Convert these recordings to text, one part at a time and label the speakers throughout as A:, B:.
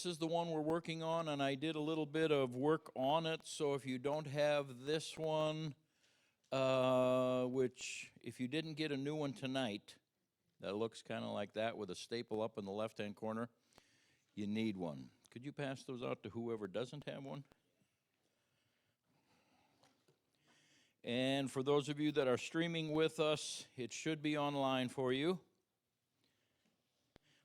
A: is the one we're working on, and I did a little bit of work on it, so if you don't have this one, which, if you didn't get a new one tonight, that looks kind of like that with a staple up in the left-hand corner, you need one. Could you pass those out to whoever doesn't have one? And for those of you that are streaming with us, it should be online for you.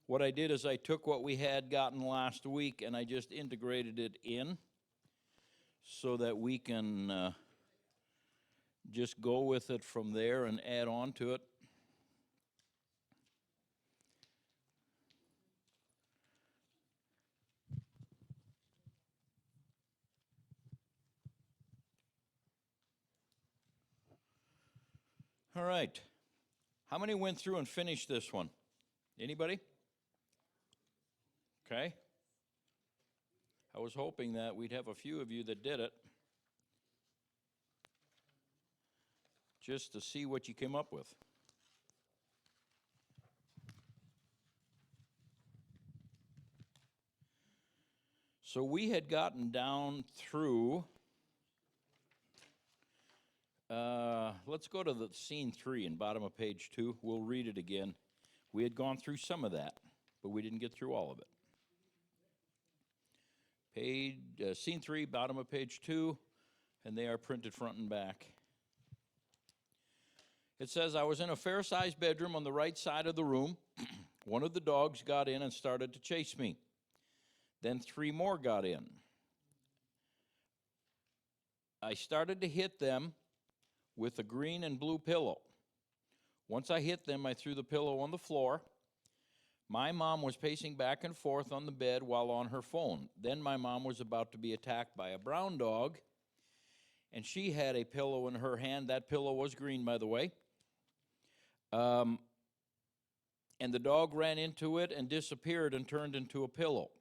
A: What I did is I took what we had gotten last week and I just integrated it in so that we can just go with it from there and add on to it. All right. How many went through and finished this one? Anybody? Okay. I was hoping that we'd have a few of you that did it, just to see what you came up with. So we had gotten down through, let's go to the scene 3 in bottom of page 2. We'll read it again. We had gone through some of that, but we didn't get through all of it. Scene 3, bottom of page 2, and they are printed front and back. It says, I was in a fair-sized bedroom on the right side of the room. One of the dogs got in and started to chase me. Then 3 more got in. I started to hit them with a green and blue pillow. Once I hit them, I threw the pillow on the floor. My mom was pacing back and forth on the bed while on her phone. Then my mom was about to be attacked by a brown dog, and she had a pillow in her hand. That pillow was green, by the way. And the dog ran into it and disappeared and turned into a pillow.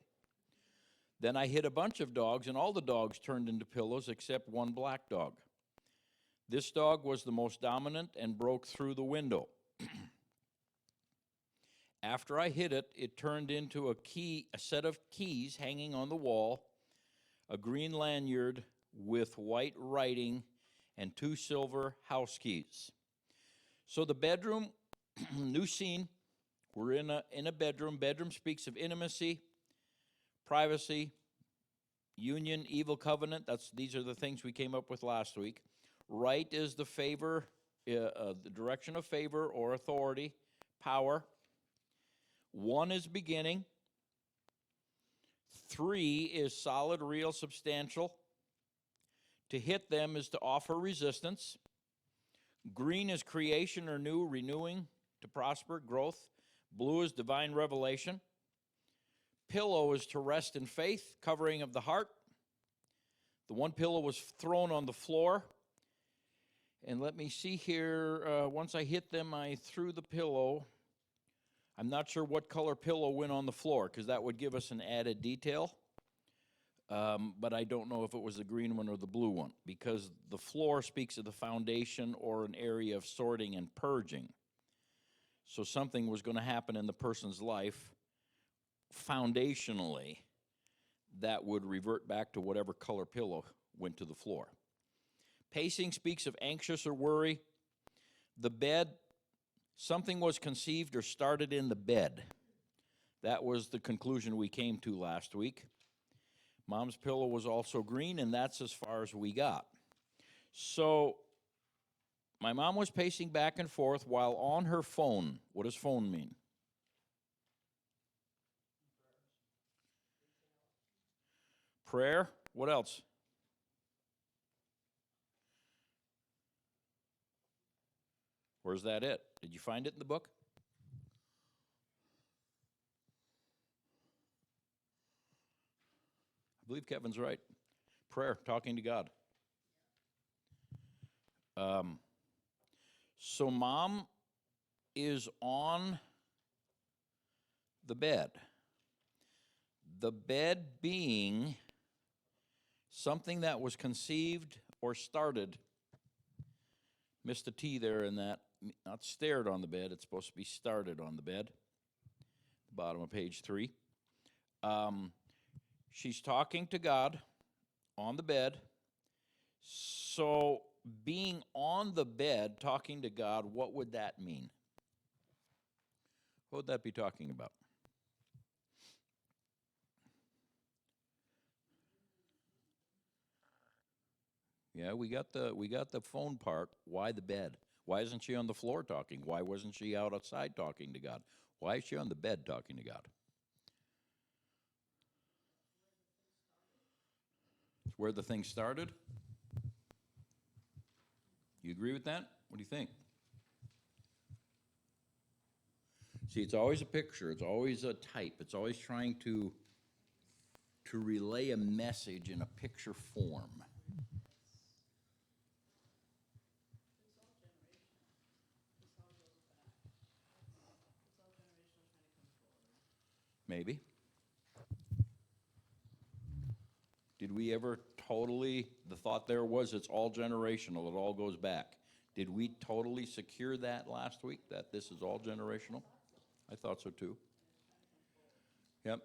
A: Then I hit a bunch of dogs, and all the dogs turned into pillows except one black dog. This dog was the most dominant and broke through the window. After I hit it, it turned into a set of keys hanging on the wall, a green lanyard with white writing, and 2 silver house keys. So the bedroom, new scene, we're in a bedroom. Bedroom speaks of intimacy, privacy, union, evil covenant. These are the things we came up with last week. Right is the favor, the direction of favor or authority, power. 1 is beginning. 3 is solid, real, substantial. To hit them is to offer resistance. Green is creation or new, renewing, to prosper, growth. Blue is divine revelation. Pillow is to rest in faith, covering of the heart. The 1 pillow was thrown on the floor. And let me see here, once I hit them, I threw the pillow. I'm not sure what color pillow went on the floor, because that would give us an added detail. But I don't know if it was the green one or the blue one, because the floor speaks of the foundation or an area of sorting and purging. So something was going to happen in the person's life foundationally that would revert back to whatever color pillow went to the floor. Pacing speaks of anxious or worry. The bed, something was conceived or started in the bed. That was the conclusion we came to last week. Mom's pillow was also green, and that's as far as we got. So my mom was pacing back and forth while on her phone. What does phone mean? Prayer. What else? Where's that it? Did you find it in the book? I believe Kevin's right. Prayer, talking to God. So mom is on the bed. The bed being something that was conceived or started. Missed a T there in that. Not stared on the bed. It's supposed to be started on the bed. Bottom of page 3. She's talking to God on the bed. So, being on the bed, talking to God, what would that mean? What would that be talking about? Yeah, we got the phone part. Why the bed? Why isn't she on the floor talking? Why wasn't she outside talking to God? Why is she on the bed talking to God? It's where the thing started. You agree with that? What do you think? See, it's always a picture. It's always a type. It's always trying to relay a message in a picture form. Maybe. Did we ever totally, the thought there was it's all generational, it all goes back. Did we totally secure that last week, that this is all generational? I thought so too. Yep.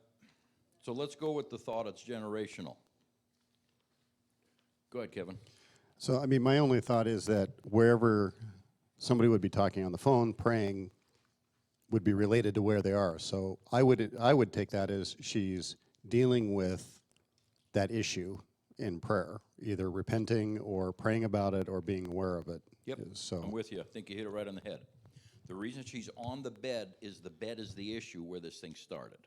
A: So let's go with the thought it's generational. Go ahead, Kevin.
B: So, I mean, my only thought is that wherever somebody would be talking on the phone, praying, would be related to where they are. So I would take that as she's dealing with that issue in prayer, either repenting or praying about it or being aware of it.
A: Yep,
B: So
A: I'm with you. I think you hit it right on the head. The reason she's on the bed is the issue where this thing started.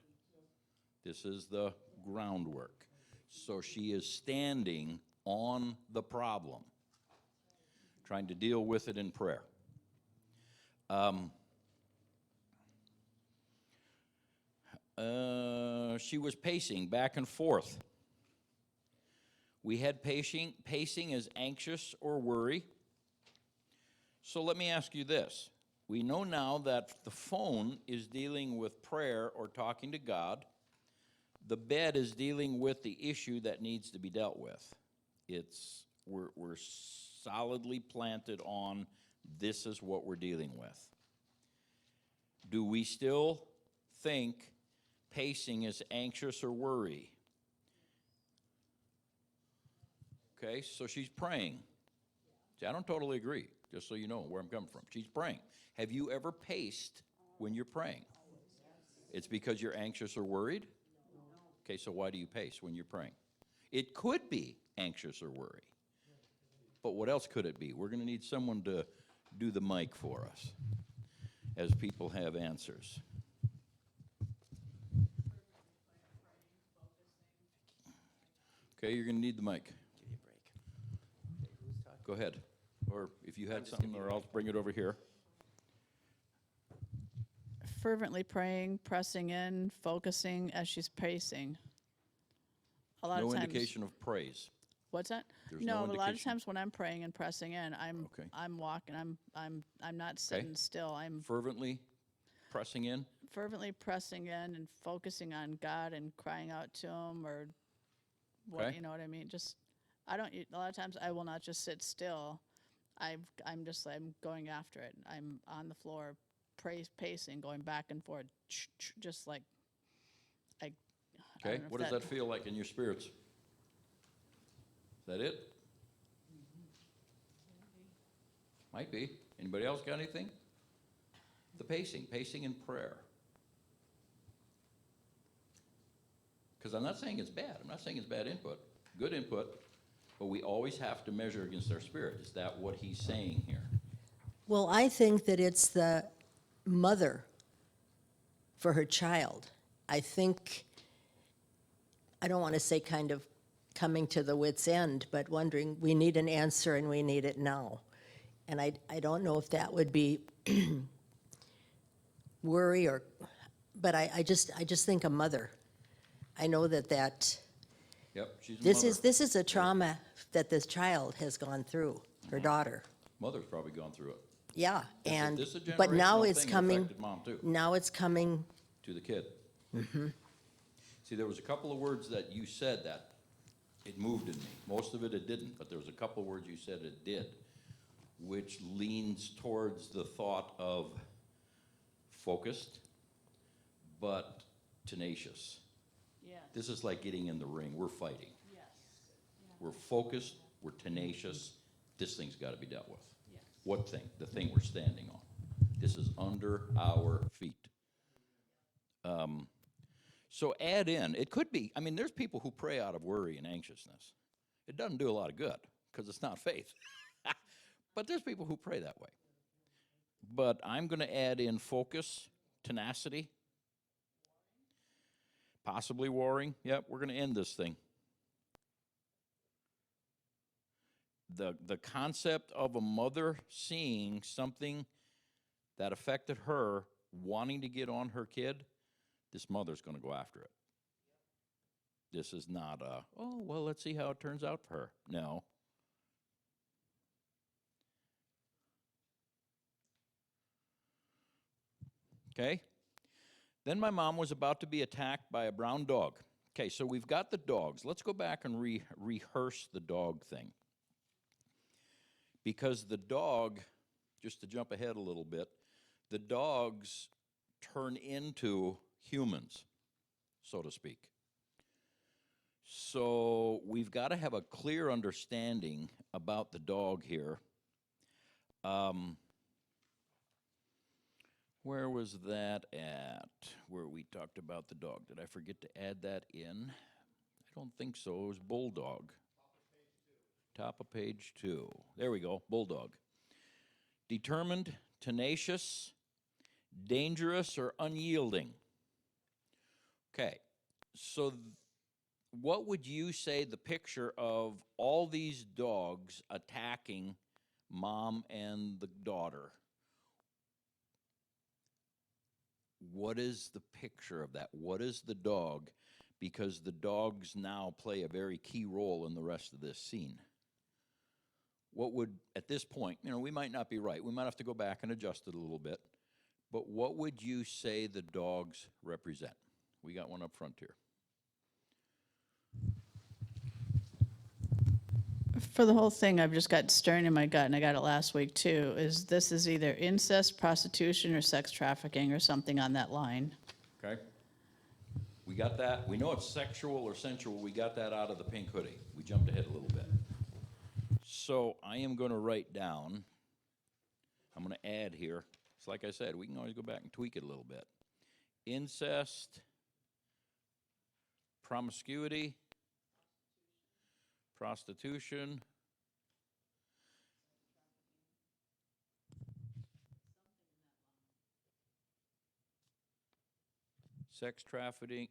A: This is the groundwork. So she is standing on the problem, trying to deal with it in prayer. She was pacing back and forth. We had pacing as anxious or worry. So let me ask you this. We know now that the phone is dealing with prayer or talking to God. The bed is dealing with the issue that needs to be dealt with. We're solidly planted on this is what we're dealing with. Do we still think pacing is anxious or worry? Okay, so she's praying. See, I don't totally agree, just so you know where I'm coming from. She's praying. Have you ever paced when you're praying? It's because you're anxious or worried? Okay, so why do you pace when you're praying? It could be anxious or worry. But what else could it be? We're going to need someone to do the mic for us as people have answers. Okay, you're going to need the mic.
C: Give me a break. Okay, who's talking?
A: Go ahead. Or if you had
C: just
A: something,
C: gonna be
A: or I'll bring it over here.
D: Fervently praying, pressing in, focusing as she's pacing. A lot
A: No
D: of times.
A: indication of praise.
D: What's that?
A: There's no
D: a lot of
A: indication.
D: times when I'm praying and pressing in,
A: Okay.
D: I'm walking. I'm not sitting still. I'm
A: Fervently pressing in.
D: fervently pressing in and focusing on God and crying out to Him, or what
A: Okay.
D: you know what I mean. Just a lot of times I will not just sit still. I'm going after it. I'm on the floor, pacing, going back and forth, just like I. I
A: Okay,
D: don't know if
A: what does that feel like in your spirits? Is that it? Might be. Anybody else got anything? The pacing in prayer. Because I'm not saying it's bad. I'm not saying it's bad input. Good input, but we always have to measure against our spirit. Is that what he's saying here?
E: Well, I think that it's the mother for her child. I think, I don't want to say kind of coming to the wit's end, but wondering, we need an answer and we need it now. And I don't know if that would be worry or, but I just think a mother. I know that
A: Yep, she's a
E: this
A: mother.
E: is a trauma that this child has gone through, her daughter.
A: Mother's probably gone through it.
E: Yeah, and,
A: This is a
E: but now
A: generational
E: it's
A: thing that
E: coming,
A: affected Mom too.
E: now it's coming,
A: To the kid. See, there was a couple of words that you said that it moved in me. Most of it didn't, but there was a couple of words you said it did, which leans towards the thought of focused, but tenacious.
D: Yes.
A: This is like getting in the ring. We're fighting.
D: Yes.
A: We're focused, we're tenacious. This thing's got to be dealt with.
D: Yes.
A: What thing? The thing we're standing on. This is under our feet. So add in, it could be, I mean, there's people who pray out of worry and anxiousness. It doesn't do a lot of good because it's not faith. But there's people who pray that way. But I'm going to add in focus, tenacity, possibly warring. Yep, we're going to end this thing. The concept of a mother seeing something that affected her, wanting to get on her kid, this mother's going to go after it. This is not a, oh, well, let's see how it turns out for her. No. Okay? Then my mom was about to be attacked by a brown dog. Okay, so we've got the dogs. Let's go back and rehearse the dog thing. Because the dog, just to jump ahead a little bit, the dogs turn into humans, so to speak. So we've got to have a clear understanding about the dog here. Where was that at, where we talked about the dog? Did I forget to add that in? I don't think so. It was bulldog. Top of page 2. There we go, bulldog. Determined, tenacious, dangerous, or unyielding. Okay, so what would you say the picture of all these dogs attacking mom and the daughter? What is the picture of that? What is the dog? Because the dogs now play a very key role in the rest of this scene. What would, at this point, we might not be right. We might have to go back and adjust it a little bit. But what would you say the dogs represent? We got one up front here.
D: For the whole thing, I've just got stirring in my gut, and I got it last week too, this is either incest, prostitution, or sex trafficking, or something on that line.
A: Okay? We got that. We know it's sexual or sensual. We got that out of the pink hoodie. We jumped ahead a little bit. So I am going to write down, I'm going to add here. It's like I said, we can always go back and tweak it a little bit. Incest, promiscuity, prostitution, sex trafficking,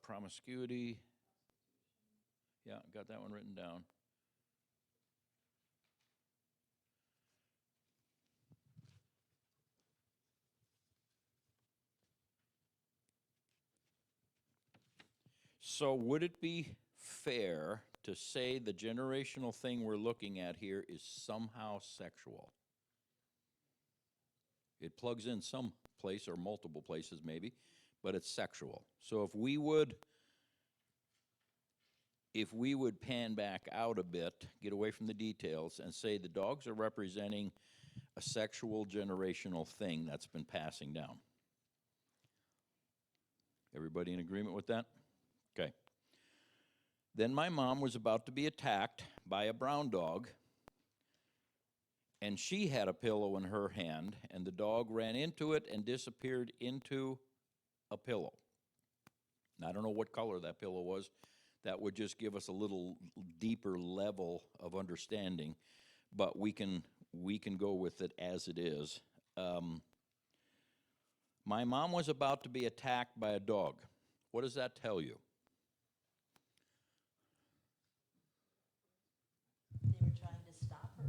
A: promiscuity. Yeah, got that one written down. So would it be fair to say the generational thing we're looking at here is somehow sexual? It plugs in some place or multiple places maybe, but it's sexual. So if we would pan back out a bit, get away from the details, and say the dogs are representing a sexual generational thing that's been passing down. Everybody in agreement with that? Okay. Then my mom was about to be attacked by a brown dog, and she had a pillow in her hand, and the dog ran into it and disappeared into a pillow. And I don't know what color that pillow was. That would just give us a little deeper level of understanding, but we can go with it as it is. My mom was about to be attacked by a dog. What does that tell you?
E: They were trying to stop her.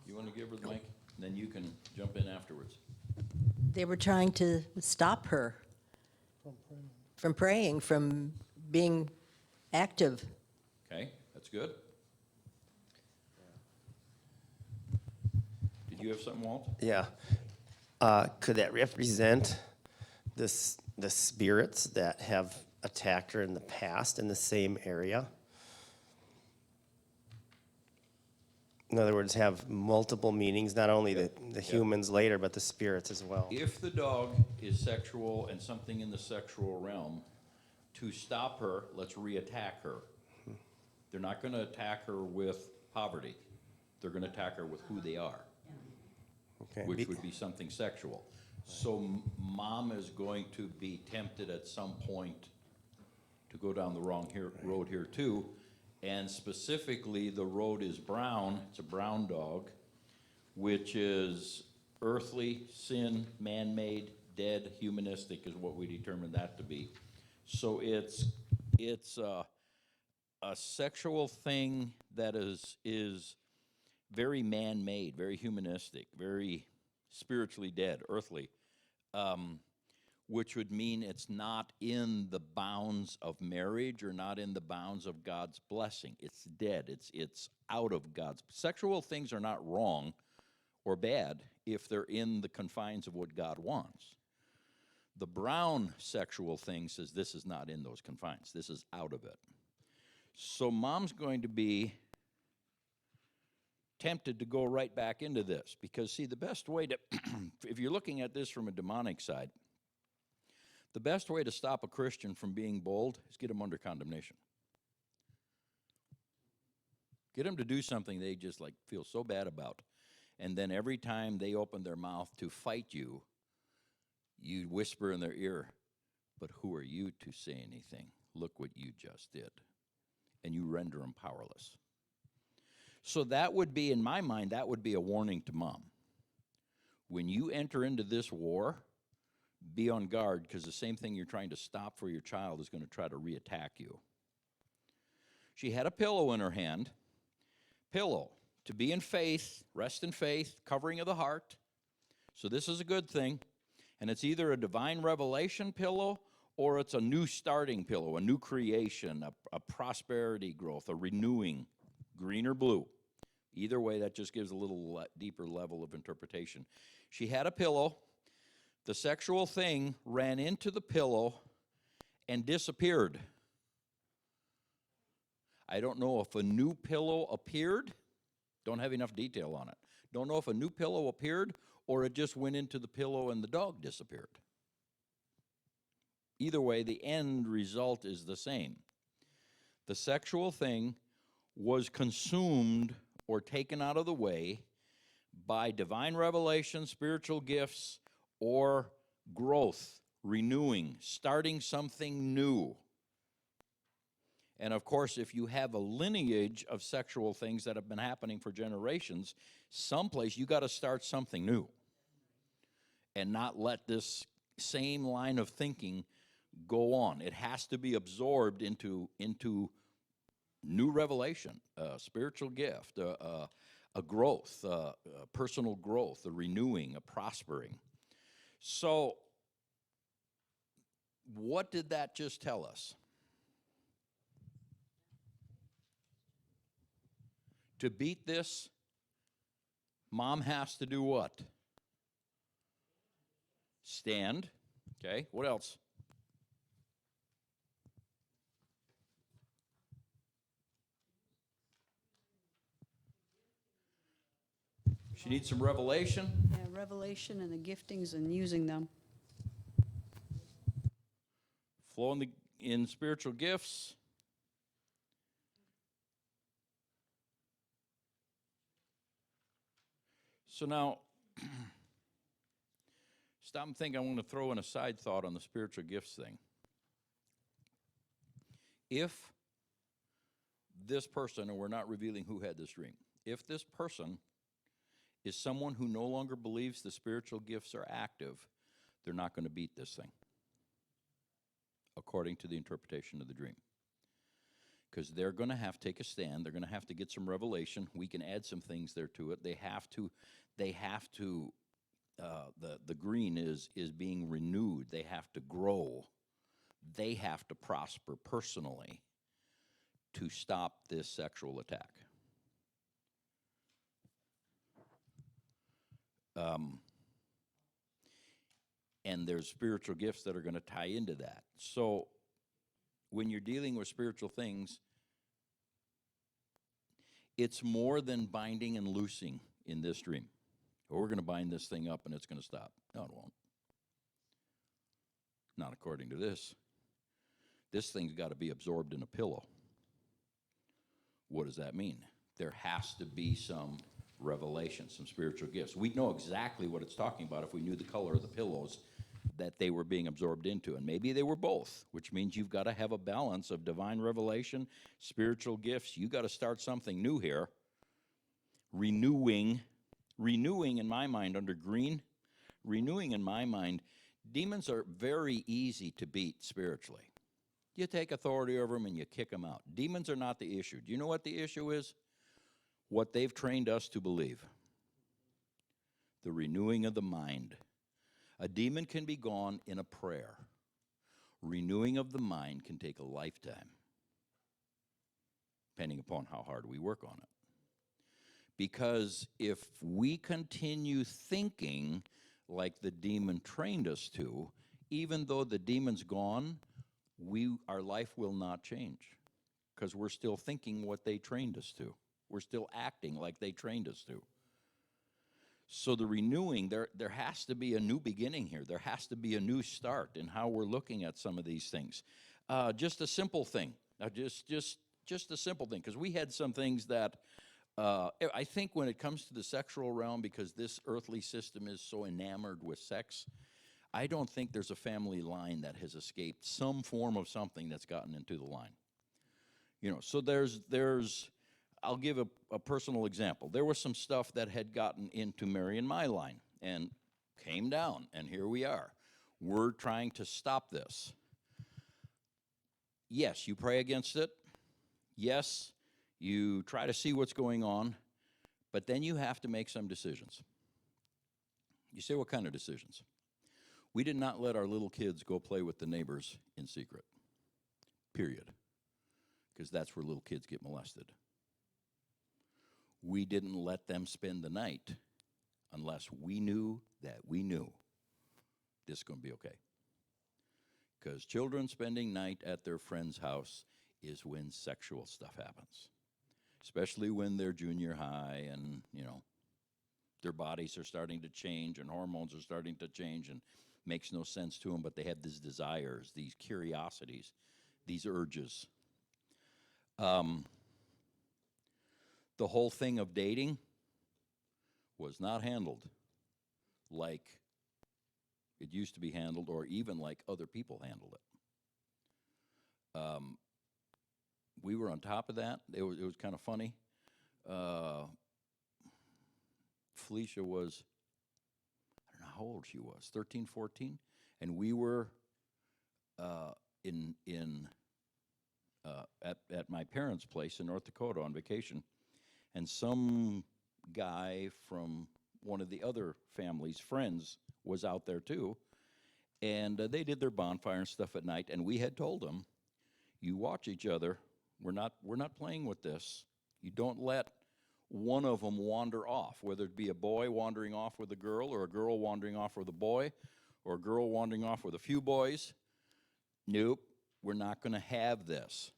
A: You want to give her the mic? Then you can jump in afterwards.
E: They were trying to stop her from praying, from being active.
A: Okay, that's good. Did you have something, Walt?
C: Yeah. Could that represent the spirits that have attacked her in the past in the same area? In other words, have multiple meanings, not only the humans later, but the spirits as well.
A: If the dog is sexual and something in the sexual realm, to stop her, let's reattack her. They're not going to attack her with poverty. They're going to attack her with who they are,
C: Okay.
A: which would be something sexual. So mom is going to be tempted at some point to go down the wrong road here too. And specifically, the road is brown. It's a brown dog, which is earthly, sin, man-made, dead, humanistic is what we determine that to be. So it's a sexual thing that is very man-made, very humanistic, very spiritually dead, earthly, which would mean it's not in the bounds of marriage or not in the bounds of God's blessing. It's dead. It's out of God's. Sexual things are not wrong or bad if they're in the confines of what God wants. The brown sexual thing says this is not in those confines. This is out of it. So mom's going to be tempted to go right back into this because, see, the best way to, if you're looking at this from a demonic side, the best way to stop a Christian from being bold is get them under condemnation. Get them to do something they just like feel so bad about. And then every time they open their mouth to fight you, you whisper in their ear, but who are you to say anything? Look what you just did. And you render them powerless. So that would be, in my mind, that would be a warning to mom. When you enter into this war, be on guard, because the same thing you're trying to stop for your child is going to try to reattack you. She had a pillow in her hand. Pillow, to be in faith, rest in faith, covering of the heart. So this is a good thing. And it's either a divine revelation pillow or it's a new starting pillow, a new creation, a prosperity growth, a renewing, green or blue. Either way, that just gives a little deeper level of interpretation. She had a pillow. The sexual thing ran into the pillow and disappeared. I don't know if a new pillow appeared. Don't have enough detail on it. Don't know if a new pillow appeared or it just went into the pillow and the dog disappeared. Either way, the end result is the same. The sexual thing was consumed or taken out of the way by divine revelation, spiritual gifts, or growth, renewing, starting something new. And of course, if you have a lineage of sexual things that have been happening for generations, someplace you got to start something new and not let this same line of thinking go on. It has to be absorbed into new revelation, a spiritual gift, a growth, a personal growth, a renewing, a prospering. So what did that just tell us? To beat this, mom has to do what? Stand. Okay, what else? She needs some revelation.
F: Yeah, revelation and the giftings and using them.
A: Flow in spiritual gifts. So now, stop and think. I want to throw in a side thought on the spiritual gifts thing. If this person, and we're not revealing who had this dream, if this person is someone who no longer believes the spiritual gifts are active, they're not going to beat this thing, according to the interpretation of the dream. Because they're going to have to take a stand. They're going to have to get some revelation. We can add some things there to it. They have to, the green is being renewed. They have to grow. They have to prosper personally to stop this sexual attack. And there's spiritual gifts that are going to tie into that. So when you're dealing with spiritual things, It's more than binding and loosing in this dream. Or we're going to bind this thing up and it's going to stop. No, it won't. Not according to this. This thing's got to be absorbed in a pillow. What does that mean? There has to be some revelation, some spiritual gifts. We'd know exactly what it's talking about if we knew the color of the pillows that they were being absorbed into. And maybe they were both, which means you've got to have a balance of divine revelation, spiritual gifts. You got to start something new here. Renewing in my mind under green, renewing in my mind, demons are very easy to beat spiritually. You take authority over them and you kick them out. Demons are not the issue. Do you know what the issue is? What they've trained us to believe. The renewing of the mind. A demon can be gone in a prayer. Renewing of the mind can take a lifetime, depending upon how hard we work on it. Because if we continue thinking like the demon trained us to, even though the demon's gone, our life will not change because we're still thinking what they trained us to. We're still acting like they trained us to. So the renewing, there has to be a new beginning here. There has to be a new start in how we're looking at some of these things. Just a simple thing. Just a simple thing, because we had some things that I think when it comes to the sexual realm, because this earthly system is so enamored with sex, I don't think there's a family line that has escaped some form of something that's gotten into the line. You know, so there's I'll give a personal example. There was some stuff that had gotten into Mary and my line and came down, and here we are. We're trying to stop this. Yes, you pray against it. Yes, you try to see what's going on, but then you have to make some decisions. You say, what kind of decisions? We did not let our little kids go play with the neighbors in secret, period, because that's where little kids get molested. We didn't let them spend the night unless we knew that we knew this is going to be okay. Because children spending night at their friend's house is when sexual stuff happens, especially when they're junior high and, you know, their bodies are starting to change and hormones are starting to change and makes no sense to them, but they have these desires, these curiosities, these urges. The whole thing of dating was not handled like it used to be handled, or even like other people handled it. We were on top of that. It was kind of funny. Felicia was, I don't know how old she was, 13, 14, and we were at my parents' place in North Dakota on vacation, and some guy from one of the other family's friends was out there too, and they did their bonfire and stuff at night, and we had told them, you watch each other. We're not playing with this. You don't let one of them wander off, whether it be a boy wandering off with a girl, or a girl wandering off with a boy, or a girl wandering off with a few boys. Nope, we're not going to have this.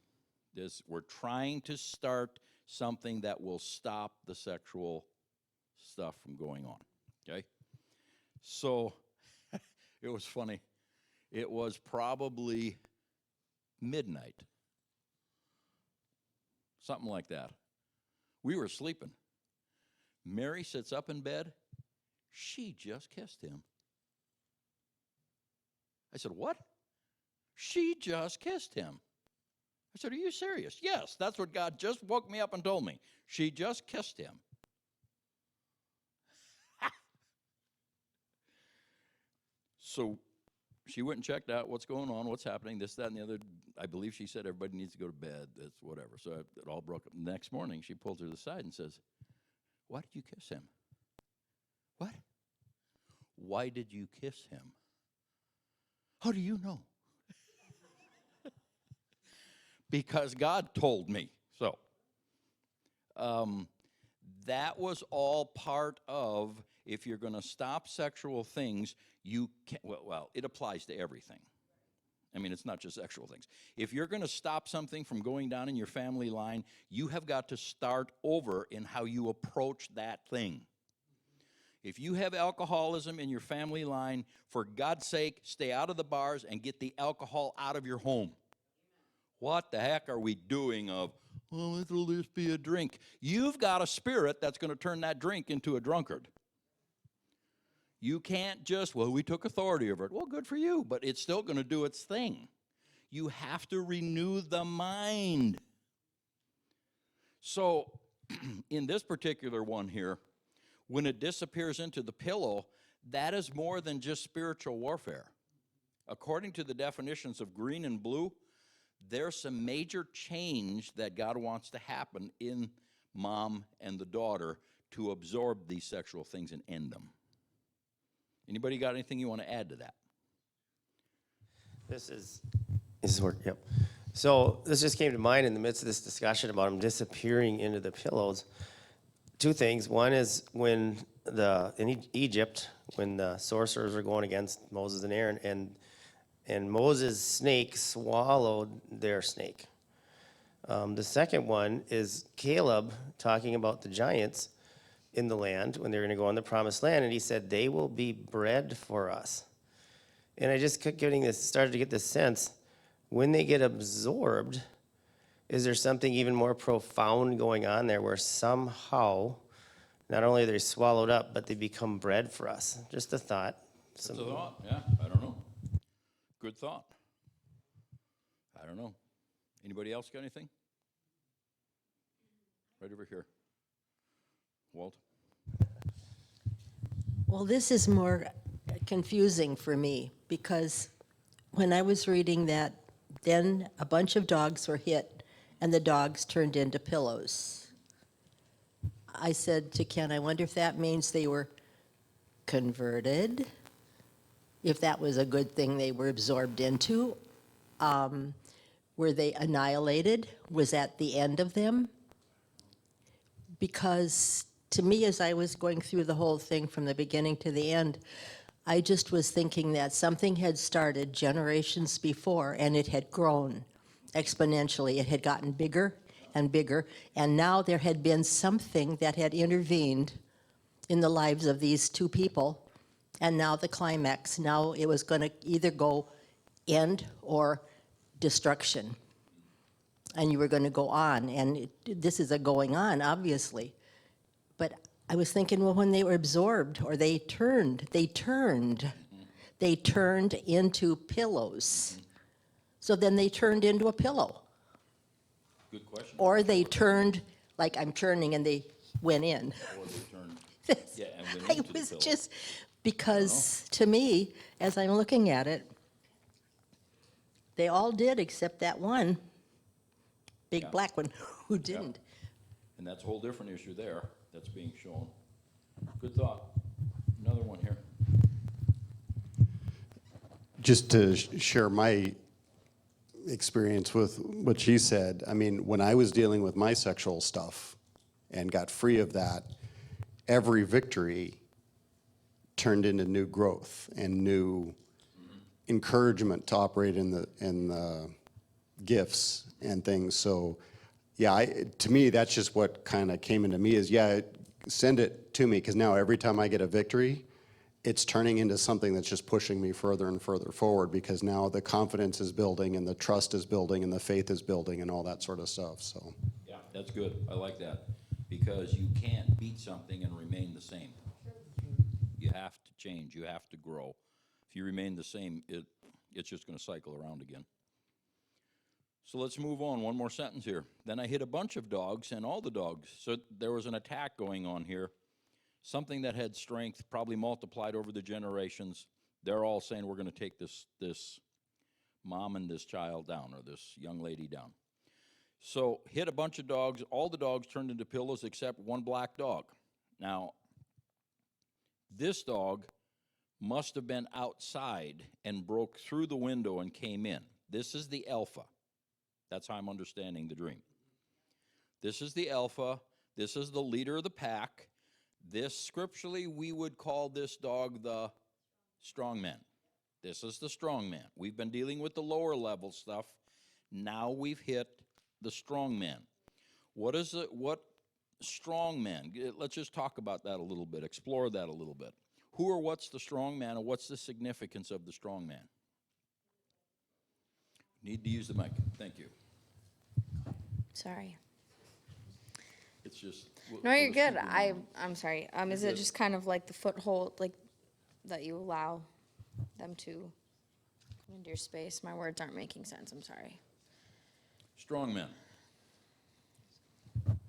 A: We're trying to start something that will stop the sexual stuff from going on, okay? So it was funny. It was probably midnight, something like that. We were sleeping. Mary sits up in bed. She just kissed him. I said, what? She just kissed him. I said, are you serious? Yes, that's what God just woke me up and told me. She just kissed him. So she went and checked out what's going on, what's happening, this, that, and the other. I believe she said everybody needs to go to bed. That's whatever. So it all broke up. The next morning, she pulls her to the side and says, why did you kiss him? What? Why did you kiss him? How do you know? Because God told me. So that was all part of, if you're going to stop sexual things, you can't, well, it applies to everything. I mean, it's not just sexual things. If you're going to stop something from going down in your family line, you have got to start over in how you approach that thing. If you have alcoholism in your family line, for God's sake, stay out of the bars and get the alcohol out of your home. What the heck are we doing of, well, it'll just be a drink? You've got a spirit that's going to turn that drink into a drunkard. You can't just, well, we took authority over it. Well, good for you, but it's still going to do its thing. You have to renew the mind. So, in this particular one here, when it disappears into the pillow, that is more than just spiritual warfare. According to the definitions of green and blue, there's some major change that God wants to happen in mom and the daughter to absorb these sexual things and end them. Anybody got anything you want to add to that?
C: This is work, yep. So this just came to mind in the midst of this discussion about them disappearing into the pillows. Two things. One is when in Egypt, when the sorcerers were going against Moses and Aaron, and Moses' snake swallowed their snake. The second one is Caleb talking about the giants in the land when they're going to go on the promised land, and he said, they will be bread for us. And I just kept started to get this sense, when they get absorbed, is there something even more profound going on there where somehow, not only are they swallowed up, but they become bread for us? Just a thought.
A: It's a thought, yeah, I don't know. Good thought. I don't know. Anybody else got anything? Right over here. Walt?
E: Well, this is more confusing for me because when I was reading that, then a bunch of dogs were hit and the dogs turned into pillows. I said to Ken, I wonder if that means they were converted, if that was a good thing they were absorbed into. Were they annihilated? Was that the end of them? Because to me, as I was going through the whole thing from the beginning to the end, I just was thinking that something had started generations before and it had grown exponentially. It had gotten bigger and bigger, and now there had been something that had intervened in the lives of these two people, and now the climax. Now it was going to either go end or destruction, and you were going to go on, and this is a going on, obviously. But I was thinking, well, when they were absorbed or they turned into pillows. So then they turned into a pillow.
A: Good question.
E: Or they turned, like I'm turning, and they went in.
A: Or they turned, yeah, and went
E: I
A: into the
E: was
A: pillow.
E: just, because to me, as I'm looking at it, they all did except that one big
A: Yeah.
E: black one who didn't.
A: And that's a whole different issue there that's being shown. Good thought. Another one here.
B: Just to share my experience with what she said, I mean, when I was dealing with my sexual stuff and got free of that, every victory turned into new growth and new encouragement to operate in the gifts and things. So, yeah, to me, that's just what kind of came into me is, yeah, send it to me, because now every time I get a victory, it's turning into something that's just pushing me further and further forward, because now the confidence is building and the trust is building and the faith is building and all that sort of stuff. So,
A: Yeah, that's good. I like that. Because you can't beat something and remain the same. You have to change. You have to grow. If you remain the same, it's just going to cycle around again. So let's move on. One more sentence here. Then I hit a bunch of dogs, and all the dogs. So there was an attack going on here. Something that had strength, probably multiplied over the generations. They're all saying, we're going to take this mom and this child down, or this young lady down. So hit a bunch of dogs. All the dogs turned into pillows except one black dog. Now, this dog must have been outside and broke through the window and came in. This is the alpha. That's how I'm understanding the dream. This is the alpha. This is the leader of the pack. This, scripturally, we would call this dog the strong man. This is the strong man. We've been dealing with the lower level stuff. Now we've hit the strong man. What is it? What strong man? Let's just talk about that a little bit, explore that a little bit. Who or what's the strong man, and what's the significance of the strong man? Need to use the mic. Thank you.
G: Sorry.
A: It's just.
G: No, you're good. I'm sorry. Is it just kind of like the foothold, like that you allow them to come into your space? My words aren't making sense. I'm sorry.
A: Strong man.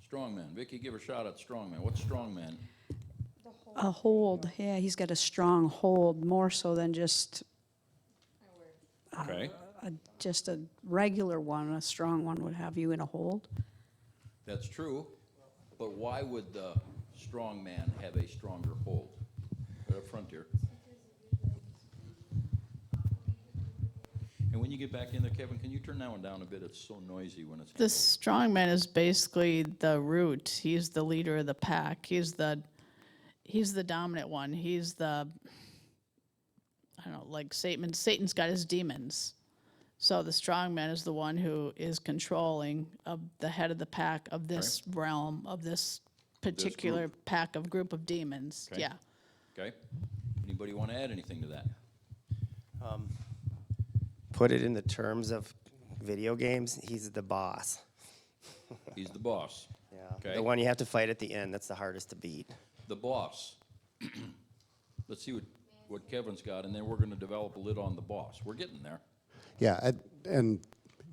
A: Strong man. Vicky, give a shout at strong man. What's strong man?
F: A hold, yeah, he's got a strong hold, more so than just,
A: Okay,
F: just a regular one. A strong one would have you in a hold.
A: that's true. But why would the strong man have a stronger hold? Right up front here. And when you get back in there, Kevin, can you turn that one down a bit? It's so noisy when it's.
D: The strong man is basically the root. He's the leader of the pack. He's the dominant one. He's the, I don't know, like Satan's got his demons. So the strong man is the one who is controlling of the head of the pack of this realm, of this particular group of demons.
A: Okay.
D: Yeah.
A: Okay? Anybody want to add anything to that?
C: Put it in the terms of video games, he's the boss.
A: He's the boss.
C: Yeah.
A: Okay.
C: The one you have to fight at the end, that's the hardest to beat.
A: The boss. Let's see what Kevin's got, and then we're going to develop a lid on the boss. We're getting there.
B: Yeah, and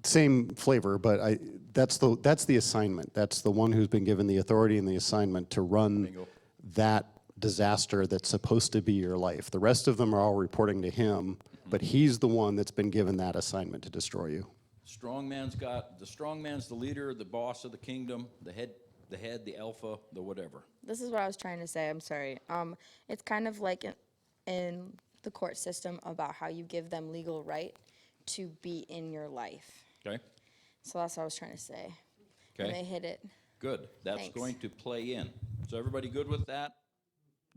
B: same flavor, but that's the assignment. That's the one who's been given the authority and the assignment to run
A: Bingo.
B: that disaster that's supposed to be your life. The rest of them are all reporting to him, but he's the one that's been given that assignment to destroy you.
A: The strong man's the leader, the boss of the kingdom, the head, the alpha, the whatever.
G: This is what I was trying to say. I'm sorry. It's kind of like in the court system about how you give them legal right to be in your life.
A: Okay?
G: So that's what I was trying to say. And
A: Okay?
G: they hit it.
A: Good. That's
G: Thanks.
A: going to play in. So everybody good with that?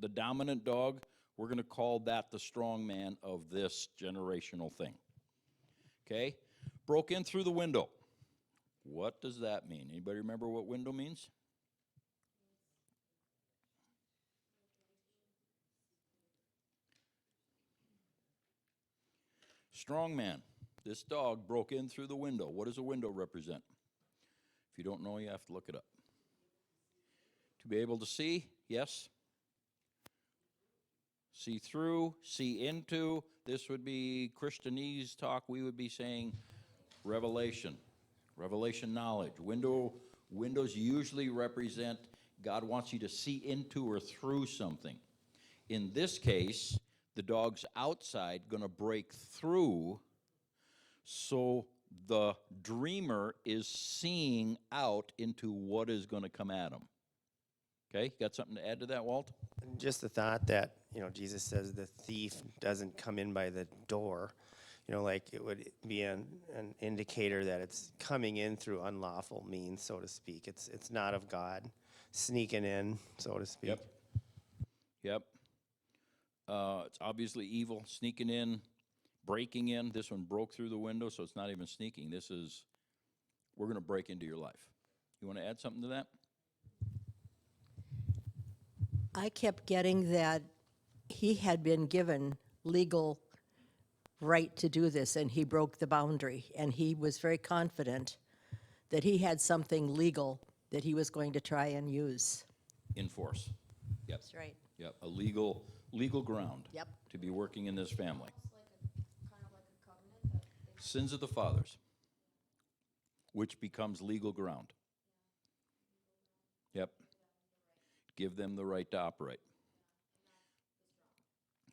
A: The dominant dog, we're going to call that the strong man of this generational thing. Okay? Broke in through the window. What does that mean? Anybody remember what window means? Strong man. This dog broke in through the window. What does a window represent? If you don't know, you have to look it up. To be able to see, yes. See through, see into. This would be Christianese talk. We would be saying revelation, revelation knowledge. Windows usually represent God wants you to see into or through something. In this case, the dog's outside going to break through, so the dreamer is seeing out into what is going to come at him. Okay, got something to add to that, Walt?
C: Just the thought that, Jesus says the thief doesn't come in by the door. Like it would be an indicator that it's coming in through unlawful means, so to speak. It's not of God sneaking in, so to speak.
A: Yep. It's obviously evil, sneaking in, breaking in. This one broke through the window, so it's not even sneaking. We're going to break into your life. You want to add something to that?
E: I kept getting that he had been given legal right to do this, and he broke the boundary, and he was very confident that he had something legal that he was going to try and use.
A: Enforce. Yep.
E: That's right.
A: Yep. A legal ground.
E: Yep.
A: To be working in this family. Sins of the fathers, which becomes legal ground. Yep. Give them the right to operate.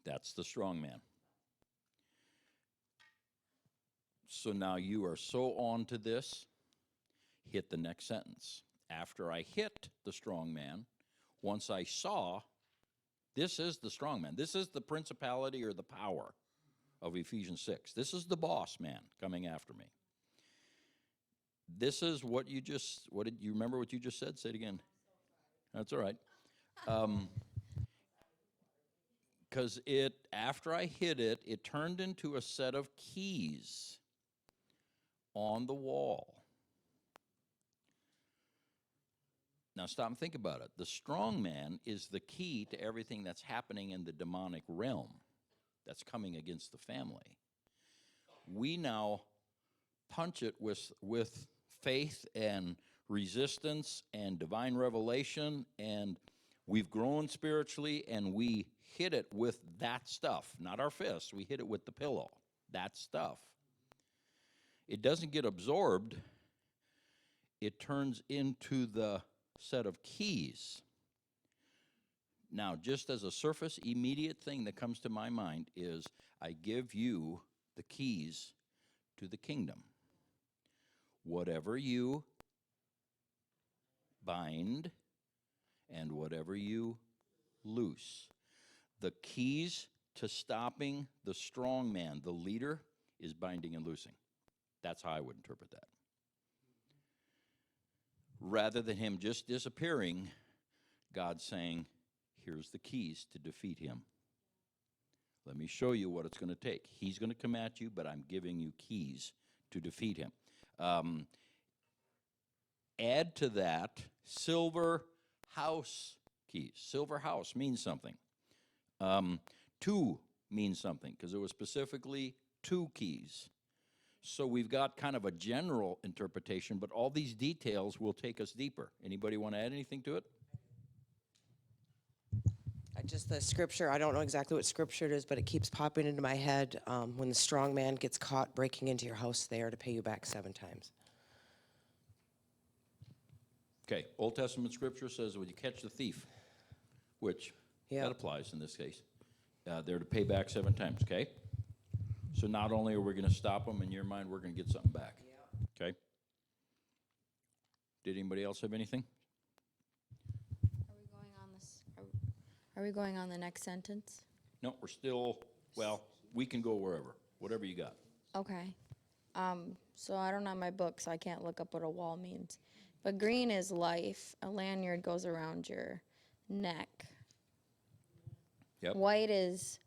A: That's the strong man. So now you are so on to this, hit the next sentence. After I hit the strong man, once I saw, this is the strong man. This is the principality or the power of Ephesians 6. This is the boss man coming after me. This is what did you remember what you just said? Say it again. That's all right. because after I hit it, it turned into a set of keys on the wall. Now stop and think about it. The strong man is the key to everything that's happening in the demonic realm that's coming against the family. We now punch it with faith and resistance and divine revelation, and we've grown spiritually, and we hit it with that stuff, not our fists. We hit it with the pillow, that stuff. It doesn't get absorbed. It turns into the set of keys. Now, just as a surface immediate thing that comes to my mind is, I give you the keys to the kingdom. Whatever you bind and whatever you loose. The keys to stopping the strong man, the leader, is binding and loosing. That's how I would interpret that. Rather than him just disappearing, God's saying, here's the keys to defeat him. Let me show you what it's going to take. He's going to come at you, but I'm giving you keys to defeat him. Add to that silver house keys. Silver house means something. Two means something, because it was specifically 2 keys. So we've got kind of a general interpretation, but all these details will take us deeper. Anybody want to add anything to it?
H: Just the scripture, I don't know exactly what scripture it is, but it keeps popping into my head. When the strong man gets caught breaking into your house, they are to pay you back 7 times.
A: Okay, Old Testament scripture says when you catch the thief, which that applies in this case, they're to pay back 7 times, okay? So not only are we going to stop them, in your mind, we're going to get something back, okay? Did anybody else have anything?
G: Are we going on this? Are we going on the next sentence?
A: No, we're still, well, we can go wherever, whatever you got.
G: Okay. So I don't have my book, so I can't look up what a wall means. But green is life. A lanyard goes around your neck.
A: Yep.
G: White is,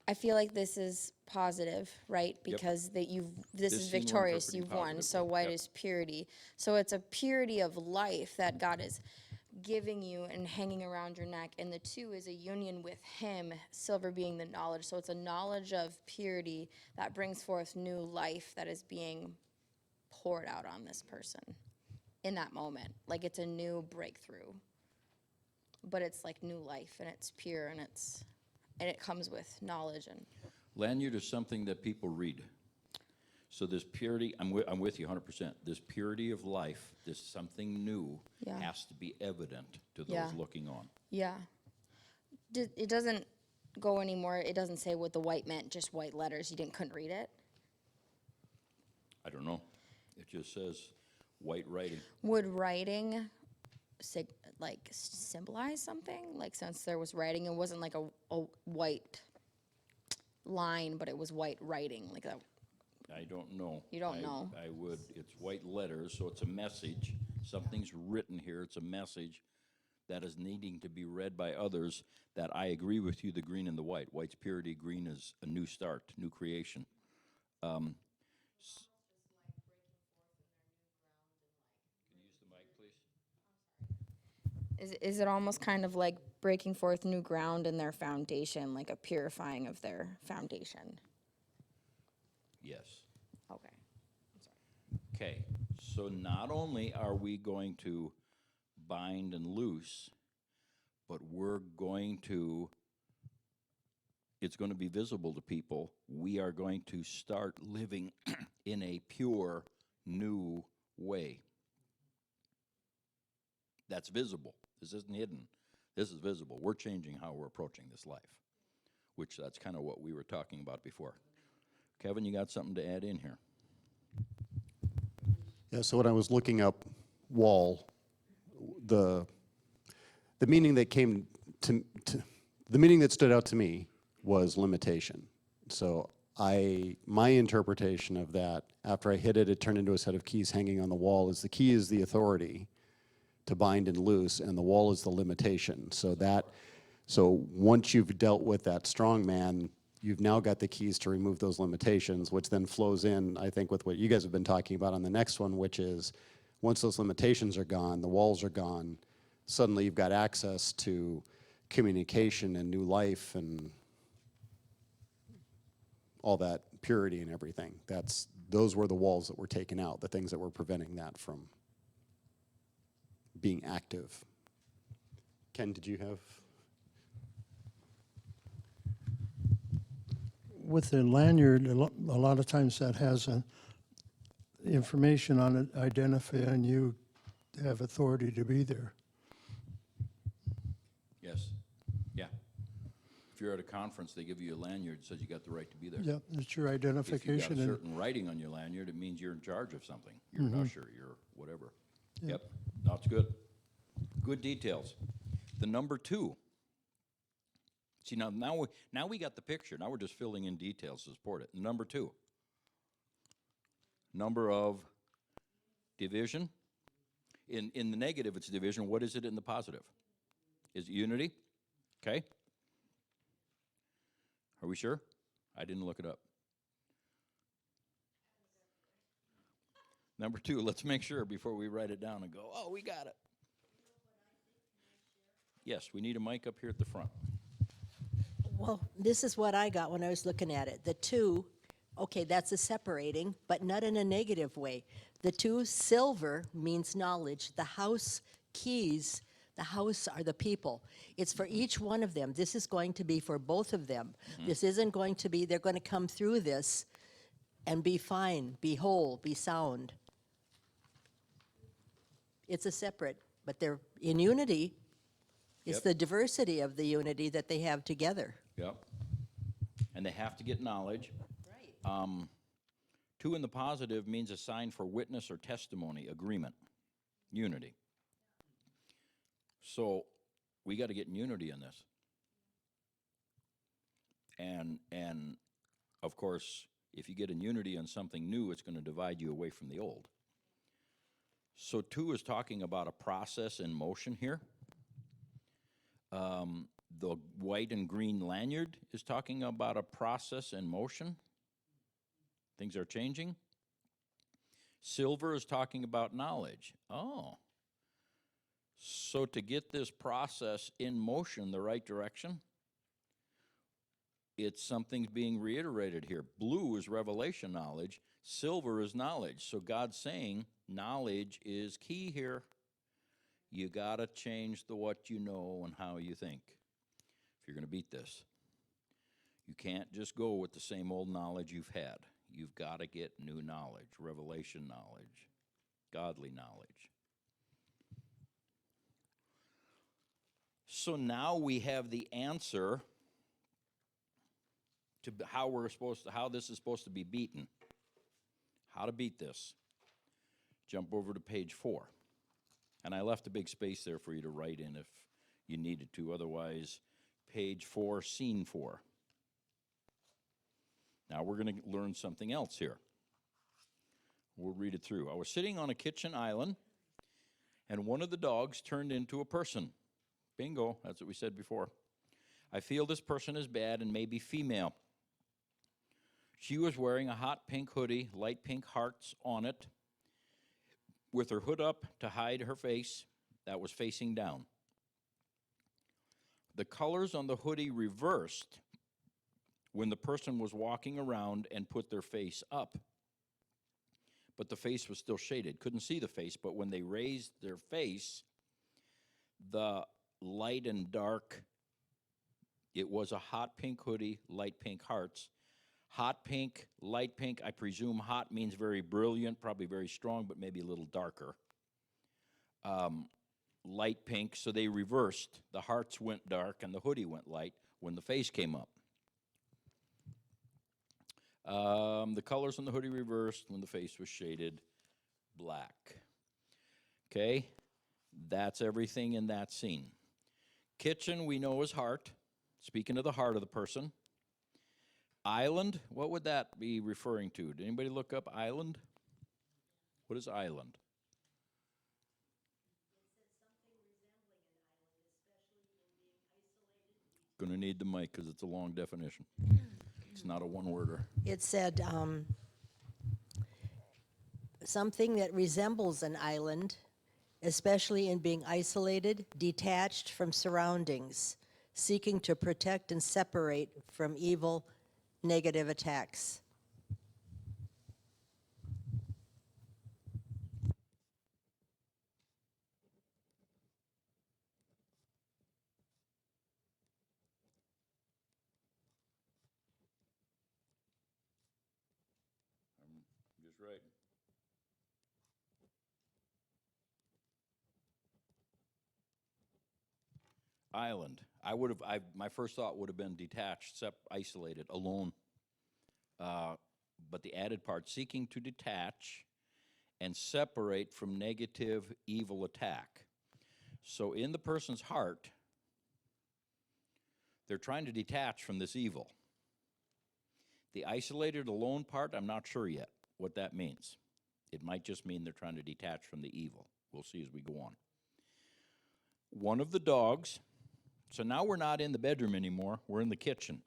G: I feel like this is positive, right? Because that this is
A: This scene we're
G: victorious,
A: interpreting
G: you've won. So
A: positively.
G: white
A: Yep.
G: is purity. So it's a purity of life that God is giving you and hanging around your neck. And the 2 is a union with him, silver being the knowledge. So it's a knowledge of purity that brings forth new life that is being poured out on this person in that moment. Like it's a new breakthrough. But it's like new life, and it's pure, and it comes with knowledge. And
A: Lanyard is something that people read. So this purity, I'm with you 100%. This purity of life, this something new,
G: Yeah.
A: has to be evident to those
G: Yeah.
A: looking on.
G: yeah. It doesn't go anymore. It doesn't say what the white meant, just white letters. You couldn't read it.
A: I don't know. It just says white writing.
G: Would writing symbolize something? Like since there was writing, it wasn't like a white line, but it was white writing, like that.
A: I don't know.
G: You don't know?
A: It's white letters, so it's a message. Something's written here. It's a message that is needing to be read by others, that I agree with you, the green and the white. White's purity, green is a new start, new creation. Can you use the mic, please?
G: Is it almost kind of like breaking forth new ground in their foundation, like a purifying of their foundation?
A: Yes.
G: Okay.
A: Okay, so not only are we going to bind and loose, but it's going to be visible to people. We are going to start living in a pure, new way. That's visible. This isn't hidden. This is visible. We're changing how we're approaching this life, which that's kind of what we were talking about before. Kevin, you got something to add in here?
B: Yeah, so when I was looking up wall, the meaning that came to the meaning that stood out to me was limitation. So my interpretation of that, after I hit it, it turned into a set of keys hanging on the wall, is the key is the authority to bind and loose, and the wall is the limitation. So So once you've dealt with that strong man, you've now got the keys to remove those limitations, which then flows in, I think, with what you guys have been talking about on the next one, which is once those limitations are gone, the walls are gone, suddenly you've got access to communication and new life and all that purity and everything. Those were the walls that were taken out, the things that were preventing that from being active. Ken, did you have?
I: With the lanyard, a lot of times that has information on it identifying you have authority to be there.
A: Yes. Yeah. If you're at a conference, they give you a lanyard that says you got the right to be there.
I: Yep, it's your
A: If you got
I: identification.
A: a certain writing on your lanyard, it means you're in charge of something. You're an usher, you're whatever. Yep. No, it's good. Good details. The number 2. See, now we got the picture. Now we're just filling in details to support it. Number 2. Number of division. In the negative, it's division. What is it in the positive? Is it unity? Okay. Are we sure? I didn't look it up. Number 2, let's make sure before we write it down and go, oh, we got it. Yes, we need a mic up here at the front.
E: Well, this is what I got when I was looking at it. The 2, okay, that's a separating, but not in a negative way. The 2, silver means knowledge. The house keys, the house are the people. It's for each one of them. This is going to be for both of them. This isn't going to be, they're going to come through this and be fine, be whole, be sound. It's a separate, but they're in unity. It's
A: Yep.
E: the diversity of the unity that they have together.
A: Yep. And they have to get knowledge.
E: Right.
A: 2 in the positive means a sign for witness or testimony, agreement, unity. So we got to get in unity in this. And of course, if you get in unity on something new, it's going to divide you away from the old. So 2 is talking about a process in motion here. The white and green lanyard is talking about a process in motion. Things are changing. Silver is talking about knowledge. Oh. So to get this process in motion the right direction, it's something's being reiterated here. Blue is revelation knowledge. Silver is knowledge. So God's saying knowledge is key here. You got to change the what you know and how you think if you're going to beat this. You can't just go with the same old knowledge you've had. You've got to get new knowledge, revelation knowledge, godly knowledge. So now we have the answer to how this is supposed to be beaten. How to beat this. Jump over to page 4. And I left a big space there for you to write in if you needed to. Otherwise, page 4, scene 4. Now we're going to learn something else here. We'll read it through. I was sitting on a kitchen island, and one of the dogs turned into a person. Bingo, that's what we said before. I feel this person is bad and maybe female. She was wearing a hot pink hoodie, light pink hearts on it, with her hood up to hide her face that was facing down. The colors on the hoodie reversed when the person was walking around and put their face up. But the face was still shaded. Couldn't see the face, but when they raised their face, the light and dark, it was a hot pink hoodie, light pink hearts. Hot pink, light pink, I presume hot means very brilliant, probably very strong, but maybe a little darker. Light pink, so they reversed. The hearts went dark and the hoodie went light when the face came up. The colors on the hoodie reversed when the face was shaded black. Okay, that's everything in that scene. Kitchen we know is heart, speaking of the heart of the person. Island, what would that be referring to? Did anybody look up island? What is island? going to need the mic because it's a long definition. It's not a one-worder.
E: It said, something that resembles an island, especially in being isolated, detached from surroundings, seeking to protect and separate from evil, negative attacks.
A: Just right. Island. My first thought would have been detached, isolated, alone. But the added part, seeking to detach and separate from negative, evil attack. So in the person's heart, they're trying to detach from this evil. The isolated, alone part, I'm not sure yet what that means. It might just mean they're trying to detach from the evil. We'll see as we go on. One of the dogs, so now we're not in the bedroom anymore, we're in the kitchen.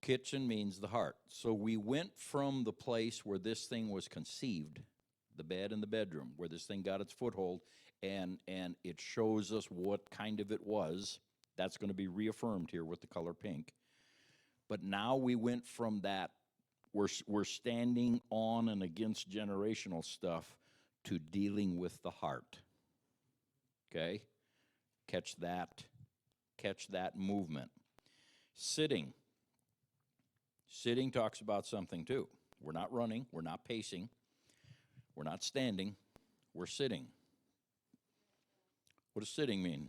A: Kitchen means the heart. So we went from the place where this thing was conceived, the bed and the bedroom, where this thing got its foothold, and it shows us what kind of it was. That's going to be reaffirmed here with the color pink. But now we went from that, we're standing on and against generational stuff to dealing with the heart. Okay? Catch that movement. Sitting. Sitting talks about something too. We're not running, we're not pacing, we're not standing, we're sitting. What does sitting mean?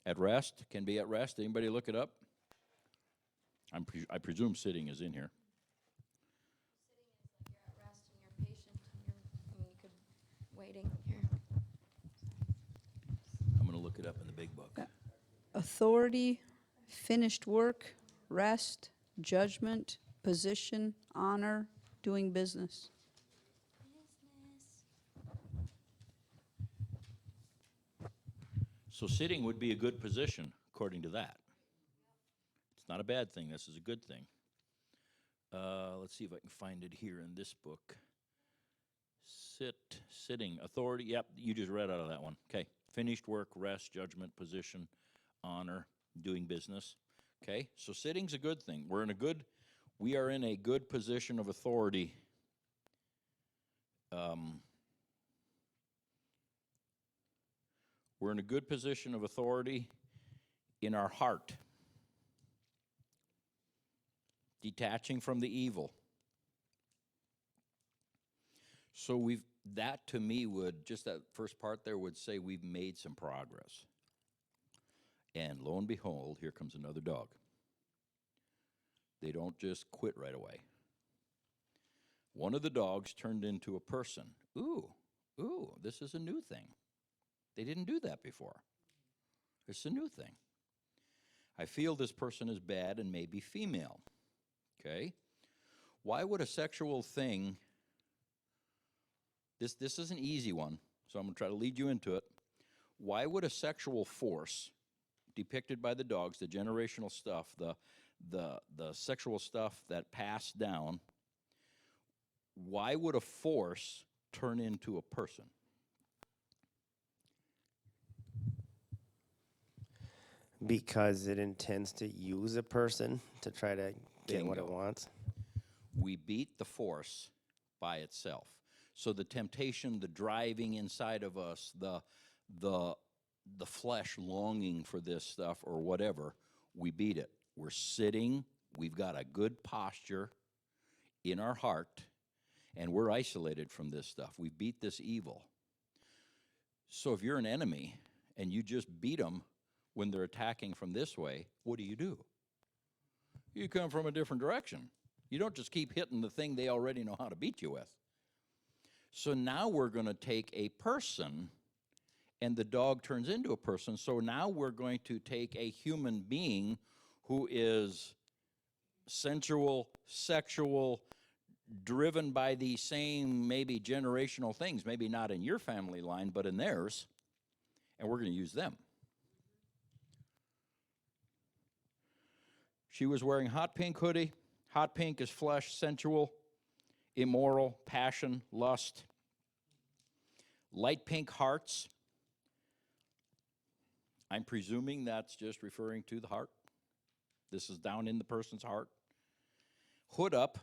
A: At rest, can be at rest. Anybody look it up? I presume sitting is in here.
G: Sitting is like you're at rest and you're patient and you could waiting here.
A: I'm going to look it up in the big book.
F: Authority, finished work, rest, judgment, position, honor, doing business.
A: So sitting would be a good position, according to that. It's not a bad thing. This is a good thing. Let's see if I can find it here in this book. Sitting, authority. Yep, you just read out of that one. Okay. Finished work, rest, judgment, position, honor, doing business. Okay. So sitting's a good thing. We are in a good position of authority. We're in a good position of authority in our heart, detaching from the evil. So that to me just that first part there would say we've made some progress. And lo and behold, here comes another dog. They don't just quit right away. One of the dogs turned into a person. Ooh, this is a new thing. They didn't do that before. It's a new thing. I feel this person is bad and maybe female. Okay? Why would a sexual thing, this is an easy one, so I'm going to try to lead you into it. Why would a sexual force depicted by the dogs, the generational stuff, the sexual stuff that passed down, why would a force turn into a person?
C: Because it intends to use a person to try to get what it
A: Bingo.
C: wants.
A: We beat the force by itself. So the temptation, the driving inside of us, the flesh longing for this stuff or whatever, we beat it. We're sitting, we've got a good posture in our heart, and we're isolated from this stuff. We beat this evil. So if you're an enemy and you just beat them when they're attacking from this way, what do? You come from a different direction. You don't just keep hitting the thing they already know how to beat you with. So now we're going to take a person, and the dog turns into a person. So now we're going to take a human being who is sensual, sexual, driven by these same maybe generational things, maybe not in your family line, but in theirs. and we're going to use them. She was wearing hot pink hoodie. Hot pink is flesh, sensual, immoral, passion, lust. Light pink hearts. I'm presuming that's just referring to the heart. This is down in the person's heart. Hood up.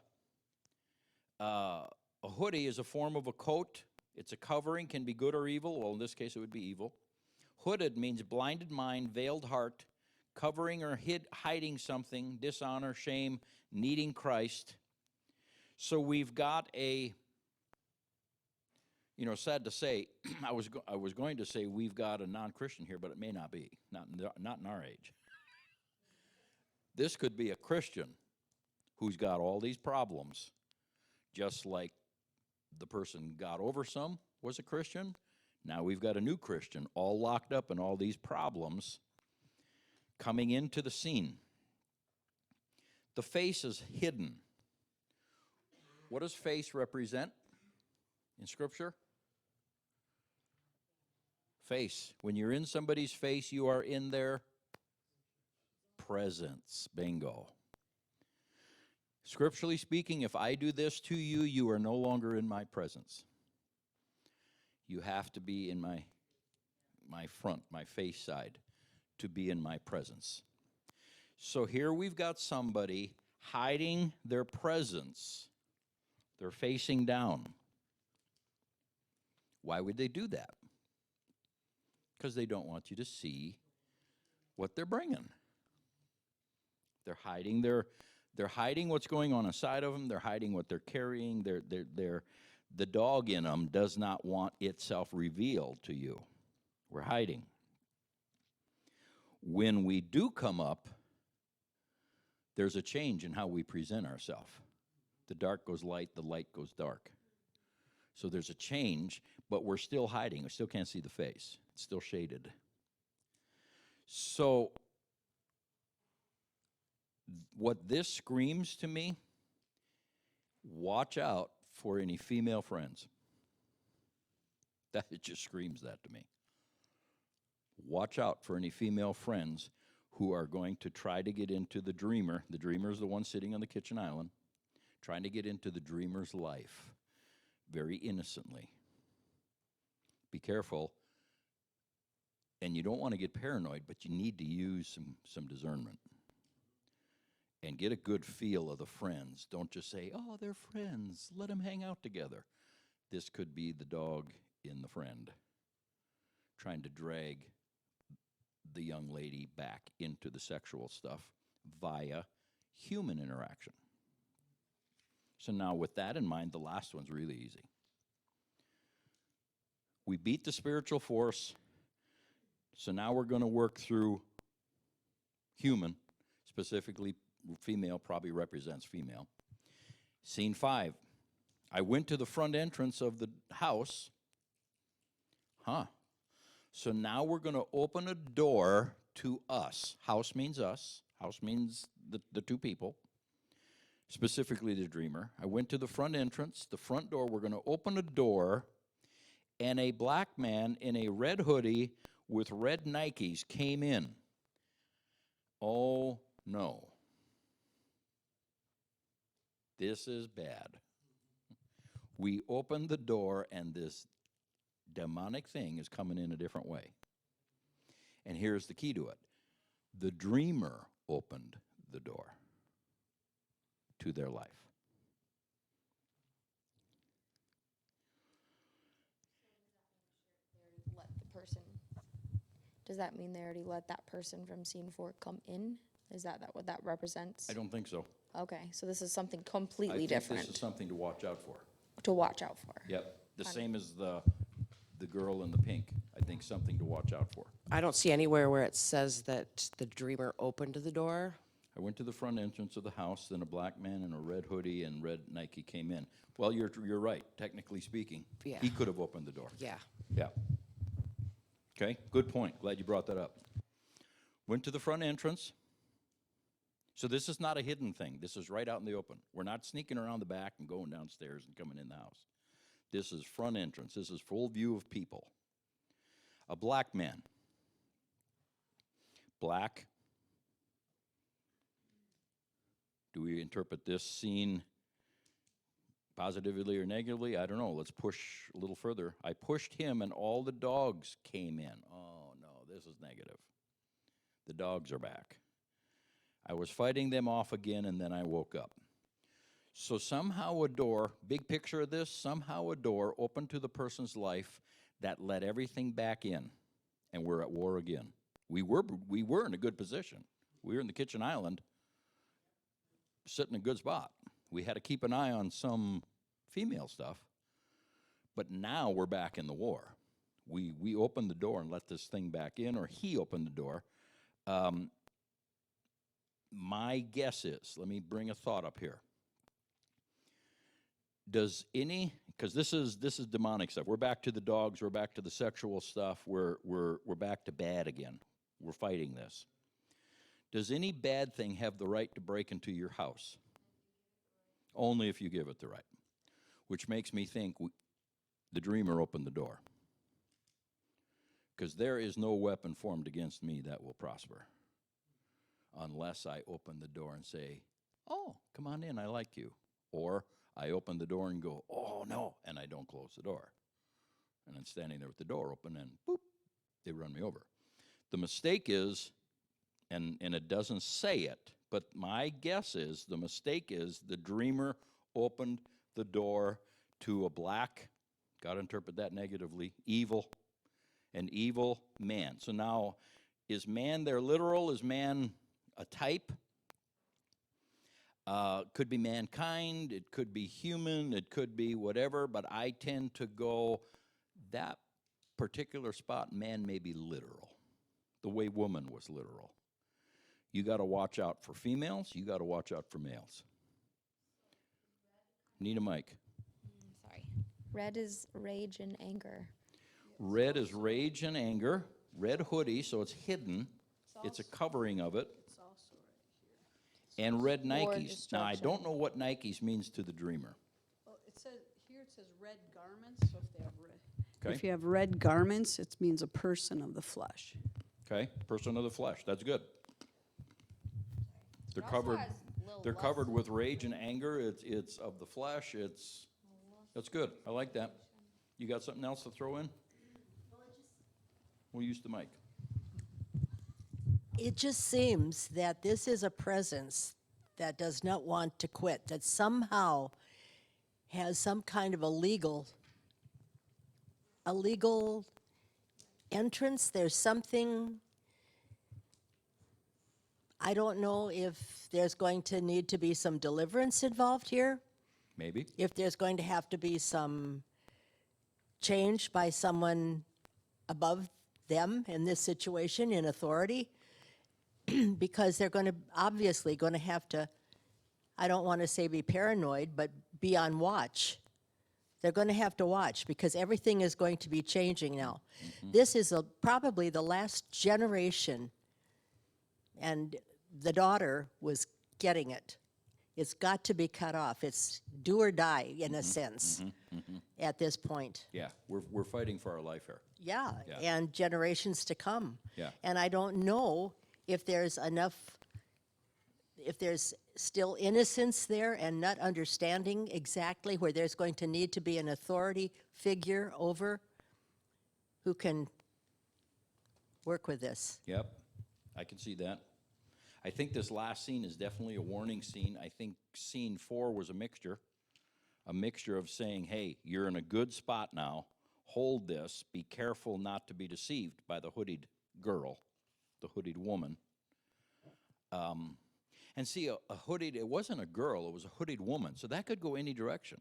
A: A hoodie is a form of a coat. It's a covering, can be good or evil. Well, in this case, it would be evil. Hooded means blinded mind, veiled heart, covering or hiding something, dishonor, shame, needing Christ. So we've got a, sad to say, I was going to say we've got a non-Christian here, but it may not be, not in our age. This could be a Christian who's got all these problems, just like the person got over some was a Christian. Now we've got a new Christian all locked up in all these problems coming into the scene. The face is hidden. What does face represent in Scripture? Face. When you're in somebody's face, you are in their presence. Bingo. Scripturally speaking, if I do this to you, you are no longer in my presence. You have to be in my front, my face side, to be in my presence. So here we've got somebody hiding their presence. They're facing down. Why would they do that? Because they don't want you to see what they're bringing. They're hiding what's going on inside of them. They're hiding what they're carrying. The dog in them does not want itself revealed to you. We're hiding. When we do come up, there's a change in how we present ourselves. The dark goes light, the light goes dark. So there's a change, but we're still hiding. We still can't see the face. It's still shaded. So what this screams to me, watch out for any female friends. It just screams that to me. Watch out for any female friends who are going to try to get into the dreamer. The dreamer is the one sitting on the kitchen island, trying to get into the dreamer's life very innocently. Be careful. And you don't want to get paranoid, but you need to use some discernment. And get a good feel of the friends. Don't just say, oh, they're friends. Let them hang out together. This could be the dog in the friend, trying to drag the young lady back into the sexual stuff via human interaction. So now with that in mind, the last one's really easy. We beat the spiritual force, so now we're going to work through human, specifically female, probably represents female. Scene 5. I went to the front entrance of the house. So now we're going to open a door to us. House means us. House means the two people, specifically the dreamer. I went to the front entrance, the front door. We're going to open a door, and a black man in a red hoodie with red Nikes came in. Oh, no. This is bad. We opened the door, and this demonic thing is coming in a different way. And here's the key to it. The dreamer opened the door to their life.
G: Does that mean they already let that person from scene 4 come in? Is that what that represents?
A: I don't think so.
G: Okay, so this is something
A: I
G: completely
A: think
G: different
A: this is something to watch out for.
G: to watch out for.
A: Yep. The same as the girl in the pink. I think something to watch out for.
H: I don't see anywhere where it says that the dreamer opened the door.
A: I went to the front entrance of the house, then a black man in a red hoodie and red Nike came in. Well, you're right, technically speaking.
H: Yeah.
A: He could have opened the door.
H: Yeah.
A: Yeah. Okay, good point. Glad you brought that up. Went to the front entrance. So this is not a hidden thing. This is right out in the open. We're not sneaking around the back and going downstairs and coming in the house. This is front entrance. This is full view of people. A black man. Black. Do we interpret this scene positively or negatively? I don't know. Let's push a little further. I pushed him and all the dogs came in. Oh, no, this is negative. The dogs are back. I was fighting them off again, and then I woke up. So somehow a door, big picture of this, somehow a door opened to the person's life that let everything back in, and we're at war again. We were in a good position. We were in the kitchen island, sitting in a good spot. We had to keep an eye on some female stuff, but now we're back in the war. We opened the door and let this thing back in, or he opened the door. My guess is, let me bring a thought up here. Does any, because this is demonic stuff. We're back to the dogs. We're back to the sexual stuff. We're back to bad again. We're fighting this. Does any bad thing have the right to break into your house? Only if you give it the right. Which makes me think the dreamer opened the door. Because there is no weapon formed against me that will prosper. Unless I open the door and say, oh, come on in, I like you. Or I open the door and go, oh, no, and I don't close the door. And I'm standing there with the door open, and boop, they run me over. The mistake is, and it doesn't say it, but my guess is the mistake is the dreamer opened the door to a black, got to interpret that negatively, an evil man. So now, is man there literal? Is man a type? Could be mankind, it could be human, it could be whatever, but I tend to go, that particular spot, man may be literal, the way woman was literal. You got to watch out for females, you got to watch out for males. Need a mic.
G: Sorry. Red is rage and anger.
A: Red is rage and anger. Red hoodie, so it's hidden. It's a covering of it. And red
G: War,
A: Nikes. Now, I don't know what Nikes means to the dreamer.
F: Well, it says, here it says red garments, so if they have red.
A: Okay.
F: If you have red garments, it means a person of the flesh.
A: Okay, person of the flesh. That's good. They're covered. They're covered with rage and anger. It's of the flesh. That's good. I like that. You got something else to throw in? We'll use the mic.
E: It just seems that this is a presence that does not want to quit, that somehow has some kind of a legal entrance. There's something, I don't know if there's going to need to be some deliverance involved here,
A: Maybe.
E: if there's going to have to be some change by someone above them in this situation in authority, because they're obviously going to have to, I don't want to say be paranoid, but be on watch. They're going to have to watch because everything is going to be changing now. This is probably the last generation, and the daughter was getting it. It's got to be cut off. It's do or die in a sense at this point.
A: Yeah, we're fighting for our life here.
E: Yeah,
A: Yeah.
E: and generations to come.
A: Yeah.
E: And I don't know if there's still innocence there and not understanding exactly where there's going to need to be an authority figure over who can work with this.
A: Yep, I can see that. I think this last scene is definitely a warning scene. I think scene 4 was a mixture of saying, hey, you're in a good spot now. Hold this. Be careful not to be deceived by the hooded girl, the hooded woman. And see, a hooded, it wasn't a girl, it was a hooded woman. So that could go any direction.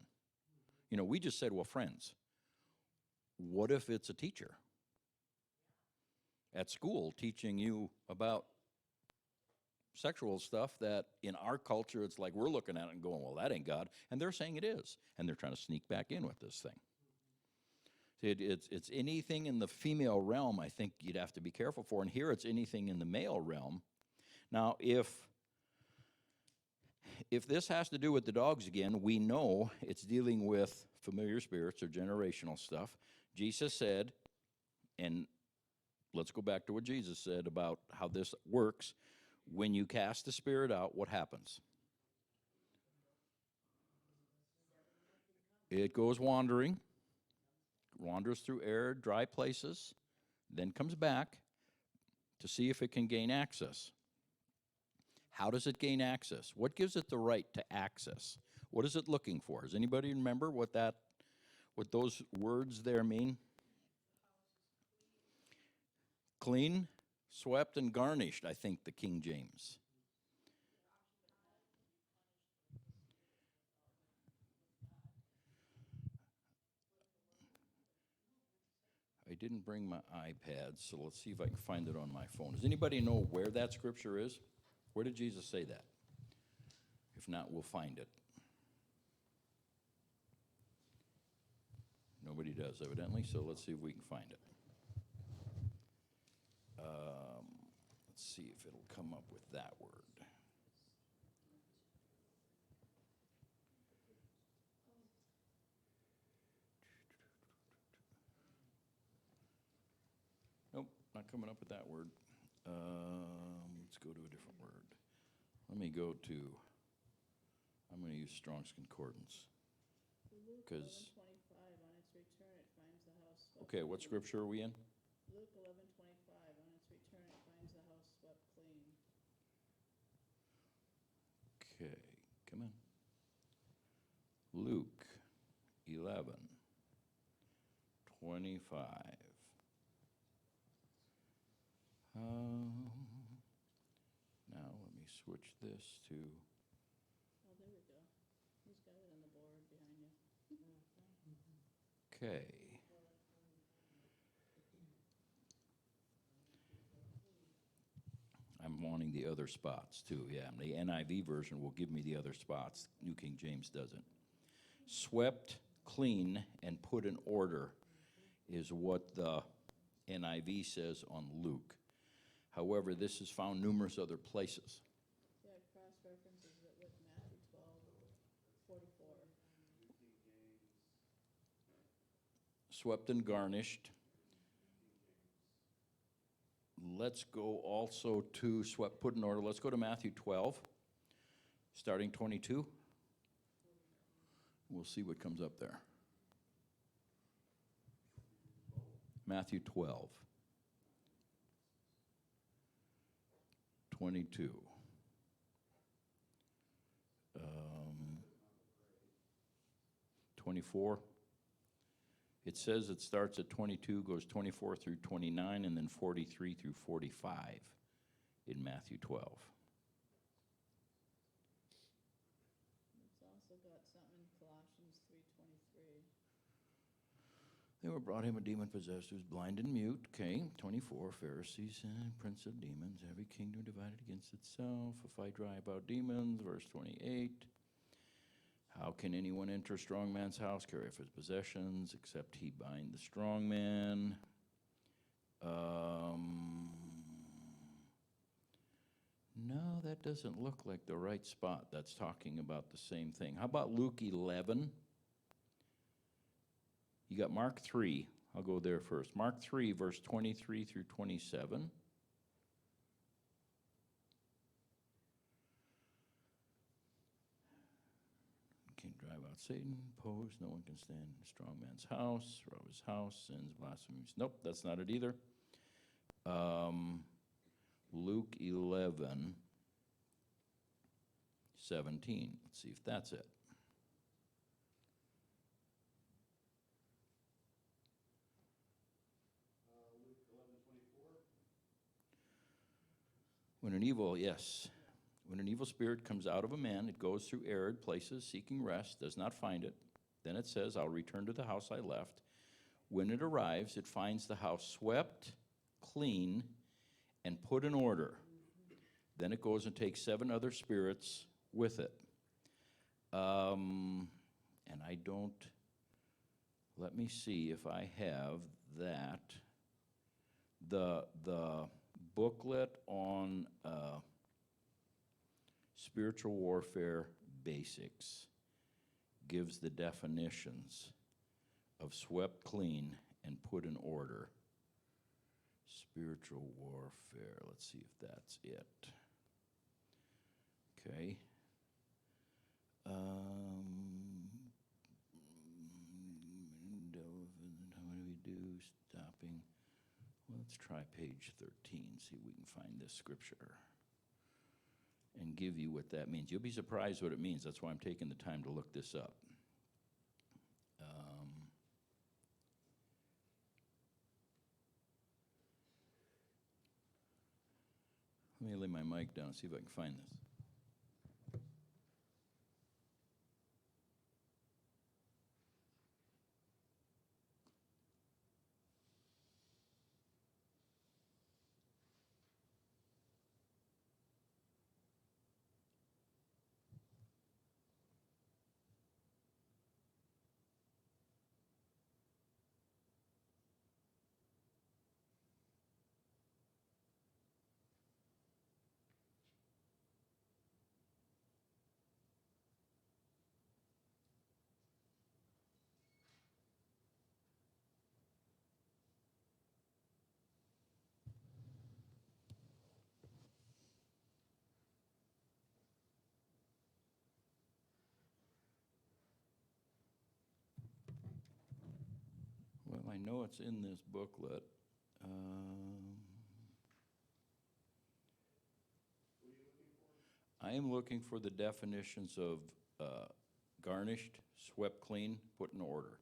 A: You know, we just said, well, friends. What if it's a teacher at school teaching you about sexual stuff that in our culture, it's like we're looking at it and going, well, that ain't God. And they're saying it is. And they're trying to sneak back in with this thing. It's anything in the female realm I think you'd have to be careful for. And here it's anything in the male realm. Now, if this has to do with the dogs again, we know it's dealing with familiar spirits or generational stuff. Jesus said, and let's go back to what Jesus said about how this works. When you cast a spirit out, what happens? It goes wandering, wanders through arid, dry places, then comes back to see if it can gain access. How does it gain access? What gives it the right to access? What is it looking for? Does anybody remember what those words there mean? Clean, swept, and garnished, I think, the King James. I didn't bring my iPad, so let's see if I can find it on my phone. Does anybody know where that scripture is? Where did Jesus say that? If not, we'll find it. Nobody does, evidently, so let's see if we can find it. Let's see if it'll come up with that word. Nope, not coming up with that word. Let's go to a different word. Let me go to, I'm going to use Strong's Concordance. Because, okay, what scripture are we in?
D: Luke 11:25, on its return it finds the house swept clean.
A: Okay, come on. Luke 11:25. Now let me switch this to.
D: Oh, there we go. He's got it on the board behind you.
A: Okay. I'm wanting the other spots too, yeah. The NIV version will give me the other spots. New King James doesn't. Swept, clean, and put in order is what the NIV says on Luke. However, this is found numerous other places.
D: Yeah, cross-references it with Matthew 12:44.
A: Swept and garnished. Let's go also to swept, put in order. Let's go to Matthew 12, starting 22. We'll see what comes up there. Matthew 12, 22. 24. It says it starts at 22, goes 24 through 29, and then 43 through 45 in Matthew 12.
D: It's also got something in Colossians 3:23.
A: They were brought him a demon-possessed who's blind and mute. Okay, 24, Pharisees and prince of demons, every kingdom divided against itself. A fight dry about demons, verse 28. How can anyone enter a strong man's house, carry off his possessions, except he bind the strong man? No, that doesn't look like the right spot. That's talking about the same thing. How about Luke 11? You got Mark 3. I'll go there first. Mark 3, verse 23 through 27. Can't drive out Satan, pose, no one can stand in a strong man's house, rob his house, sins, blasphemies. Nope, that's not it either. Luke 11, 17. Let's see if that's it. Luke 11:24. When an evil, yes. When an evil spirit comes out of a man, it goes through arid places seeking rest, does not find it. Then it says, I'll return to the house I left. When it arrives, it finds the house swept, clean, and put in order. Then it goes and takes 7 other spirits with it. And I don't, let me see if I have that. The booklet on spiritual warfare basics gives the definitions of swept clean and put in order. Spiritual warfare. Let's see if that's it. Okay. How do we do? Stopping. Well, let's try page 13, see if we can find this scripture and give you what that means. You'll be surprised what it means. That's why I'm taking the time to look this up. Let me lay my mic down and see if I can find this. Well, I know it's in this booklet. I am looking for the definitions of garnished, swept clean, put in order.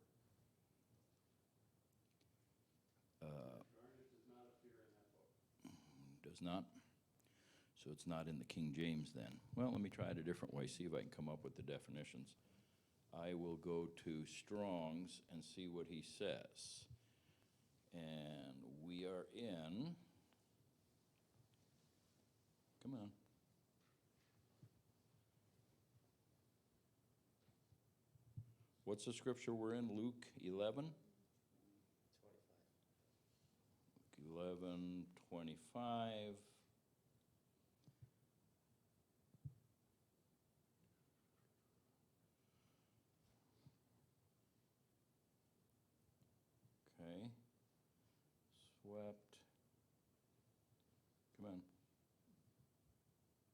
A: Does not? So it's not in the King James then. Well, let me try it a different way, see if I can come up with the definitions. I will go to Strong's and see what he says. And we are in, come on. What's the scripture we're in? Luke 11? 11:25. Okay. Swept. Come on.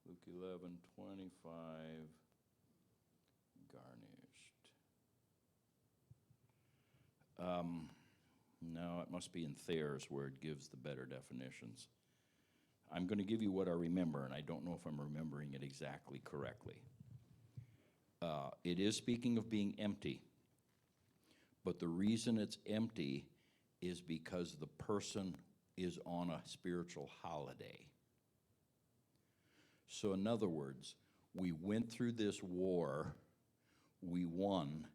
A: Luke 11:25. Garnished. No, it must be in Thayer's where it gives the better definitions. I'm going to give you what I remember, and I don't know if I'm remembering it exactly correctly. It is speaking of being empty, but the reason it's empty is because the person is on a spiritual holiday. So in other words, we went through this war, we won,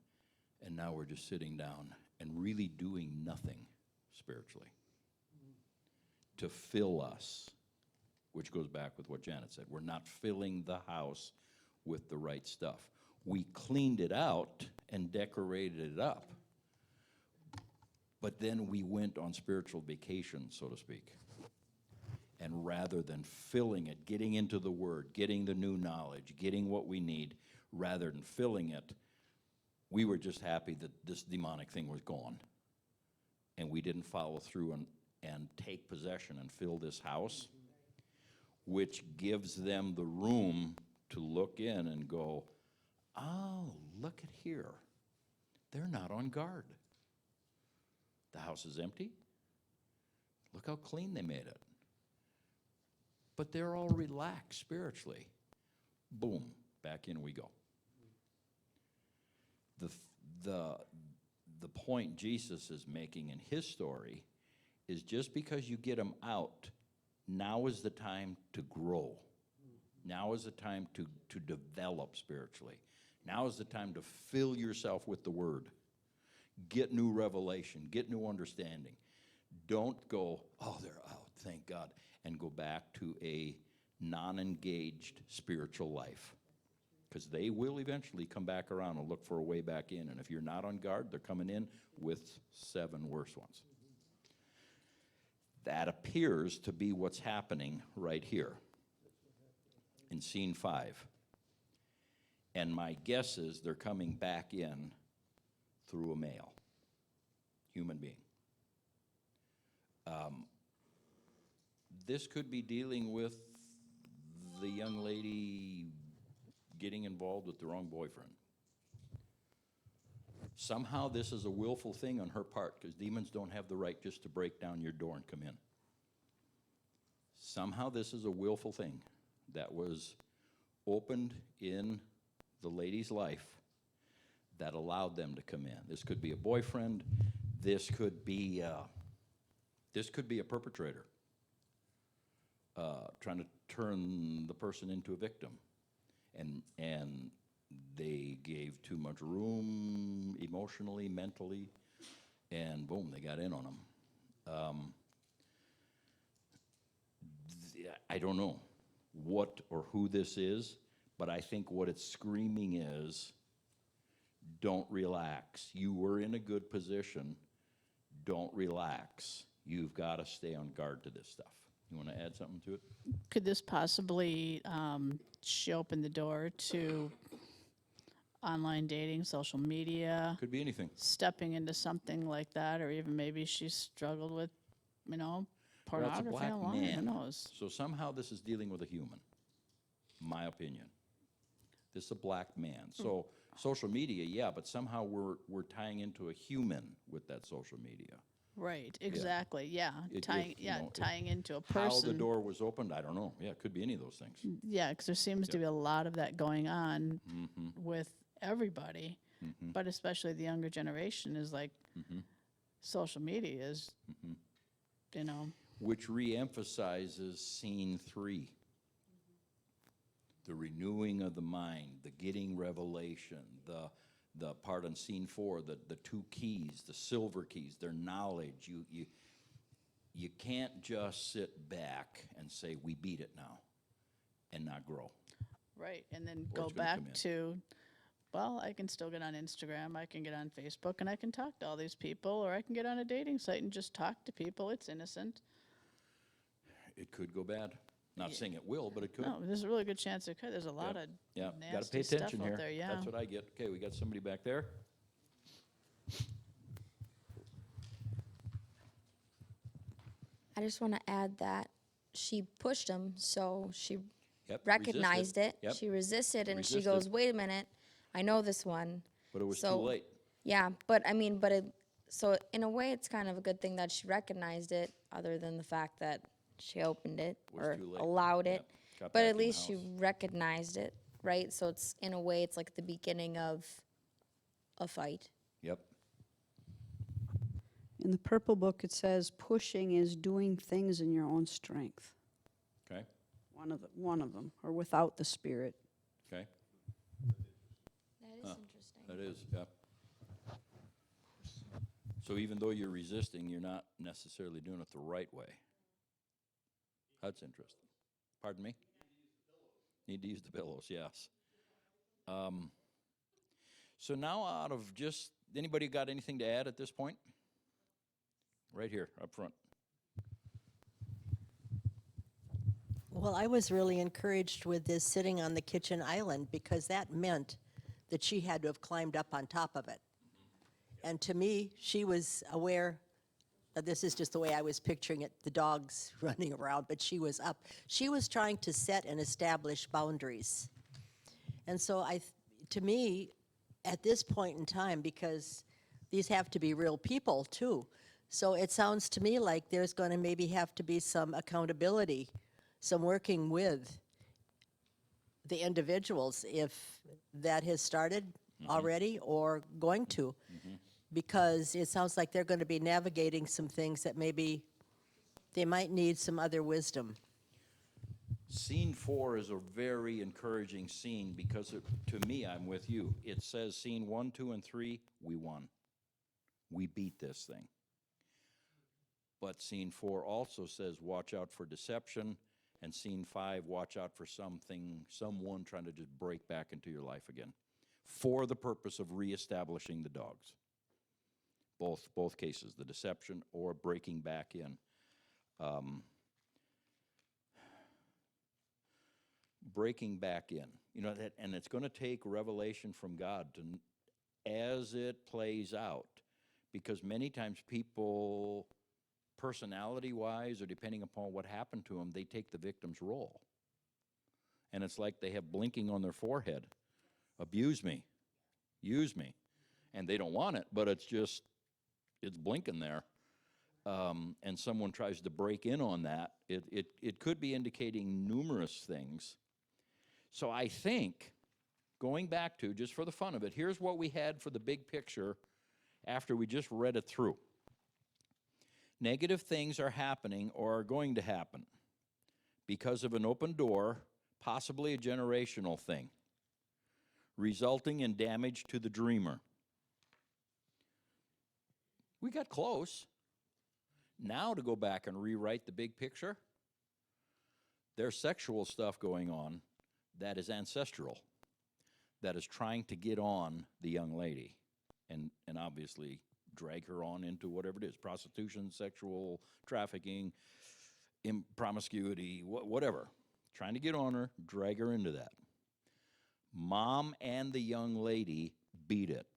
A: and now we're just sitting down and really doing nothing spiritually to fill us, which goes back with what Janet said. We're not filling the house with the right stuff. We cleaned it out and decorated it up, but then we went on spiritual vacation, so to speak. And rather than filling it, getting into the Word, getting the new knowledge, getting what we need, rather than filling it, we were just happy that this demonic thing was gone. And we didn't follow through and take possession and fill this house, which gives them the room to look in and go, oh, look at here. They're not on guard. The house is empty. Look how clean they made it. But they're all relaxed spiritually. Boom, back in we go. The point Jesus is making in his story is just because you get them out, now is the time to grow. Now is the time to develop spiritually. Now is the time to fill yourself with the Word. Get new revelation, get new understanding. Don't go, oh, they're out, thank God, and go back to a non-engaged spiritual life. Because they will eventually come back around and look for a way back in. And if you're not on guard, they're coming in with 7 worse ones. That appears to be what's happening right here in scene 5. And my guess is they're coming back in through a male, human being. This could be dealing with the young lady getting involved with the wrong boyfriend. Somehow this is a willful thing on her part, because demons don't have the right just to break down your door and come in. Somehow this is a willful thing that was opened in the lady's life that allowed them to come in. This could be a boyfriend. This could be a perpetrator trying to turn the person into a victim, and they gave too much room emotionally, mentally, and boom, they got in on them. I don't know what or who this is, but I think what it's screaming is, don't relax. You were in a good position. Don't relax. You've got to stay on guard to this stuff. You want to add something to it?
D: Could this possibly she opened the door to online dating, social media,
A: Could be anything.
D: stepping into something like that, or even maybe she struggled with,
A: Well, it's a
D: pornography
A: black
D: online? Who
A: man.
D: knows?
A: So somehow this is dealing with a human, my opinion. This is a black man. So social media, yeah, but somehow we're tying into a human with that social media.
D: Right, exactly, yeah.
A: If,
D: Tying into a
A: How the
D: person.
A: door was opened, I don't know. Yeah, it could be any of those things.
D: Yeah, because there seems to be a lot of that going on with everybody, but especially the younger generation is like, social media is,
A: Which reemphasizes scene 3. The renewing of the mind, the getting revelation, the part on scene 4, the 2 keys, the silver keys, their knowledge. You can't just sit back and say, we beat it now, and not grow.
D: right, and then
A: Or
D: go
A: it's gonna
D: back
A: come in.
D: to, well, I can still get on Instagram, I can get on Facebook, and I can talk to all these people, or I can get on a dating site and just talk to people, it's innocent.
A: It could go bad. Not saying it will, but it could.
D: No, there's a really good chance it could, there's a lot of
A: Yeah, got to pay
D: nasty stuff
A: attention
D: out
A: here.
D: there, yeah.
A: That's what I get. Okay, we got somebody back there.
G: I just want to add that she pushed him, so she
A: Yep,
G: recognized
A: resisted.
G: it.
A: Yep.
G: She resisted, and she
A: Resisted.
G: goes, "Wait a minute, I know this one."
A: But it was
G: So-
A: too late.
G: Yeah, but I mean, so in a way, it's kind of a good thing that she recognized it, other than the fact that she opened it
A: Was
G: or
A: too late.
G: allowed it.
A: Yep, got
G: But
A: back
G: at
A: in the
G: least she
A: house.
G: recognized it, right? So it's in a way, it's like the beginning of a fight.
A: Yep.
F: In the purple book, it says pushing is doing things in your own strength.
A: Okay.
F: One of them, or without the Spirit.
A: Okay.
G: That is interesting.
A: That is, yeah. So even though you're resisting, you're not necessarily doing it the right way. That's interesting. Pardon me? Need to use the pillows, yes. So now out of just, anybody got anything to add at this point? Right here, up front.
E: Well, I was really encouraged with this sitting on the kitchen island because that meant that she had to have climbed up on top of it. And to me, she was aware, this is just the way I was picturing it, the dogs running around, but she was up. She was trying to set and establish boundaries. And so to me, at this point in time, because these have to be real people too, so it sounds to me like there's going to maybe have to be some accountability, some working with the individuals if that has started already or going to. Because it sounds like they're going to be navigating some things that maybe they might need some other wisdom.
A: Scene 4 is a very encouraging scene because to me, I'm with you. It says scene 1, 2, and 3, we won. We beat this thing. But scene 4 also says watch out for deception, and scene 5, watch out for someone trying to just break back into your life again for the purpose of reestablishing the dogs. Both cases, the deception or breaking back in. Breaking back in, and it's going to take revelation from God as it plays out, because many times people personality-wise or depending upon what happened to them, they take the victim's role. And it's like they have blinking on their forehead. Abuse me. Use me. And they don't want it, but it's blinking there. And someone tries to break in on that, it could be indicating numerous things. So I think, going back to, just for the fun of it, here's what we had for the big picture after we just read it through. Negative things are happening or are going to happen because of an open door, possibly a generational thing, resulting in damage to the dreamer. We got close. Now to go back and rewrite the big picture, there's sexual stuff going on that is ancestral, that is trying to get on the young lady and obviously drag her on into whatever it is, prostitution, sexual trafficking, promiscuity, whatever. Trying to get on her, drag her into that. Mom and the young lady beat it.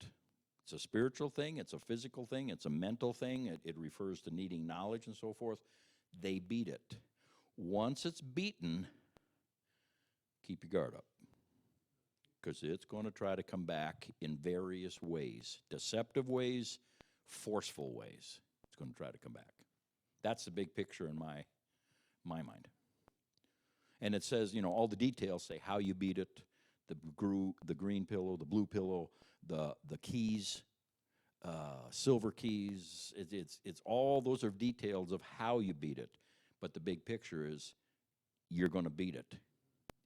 A: It's a spiritual thing, it's a physical thing, it's a mental thing, it refers to needing knowledge and so forth. They beat it. Once it's beaten, keep your guard up, because it's going to try to come back in various ways, deceptive ways, forceful ways. It's going to try to come back. That's the big picture in my mind. And it says, all the details say how you beat it, the green pillow, the blue pillow, the keys, silver keys. It's all those are details of how you beat it. But the big picture is you're going to beat it.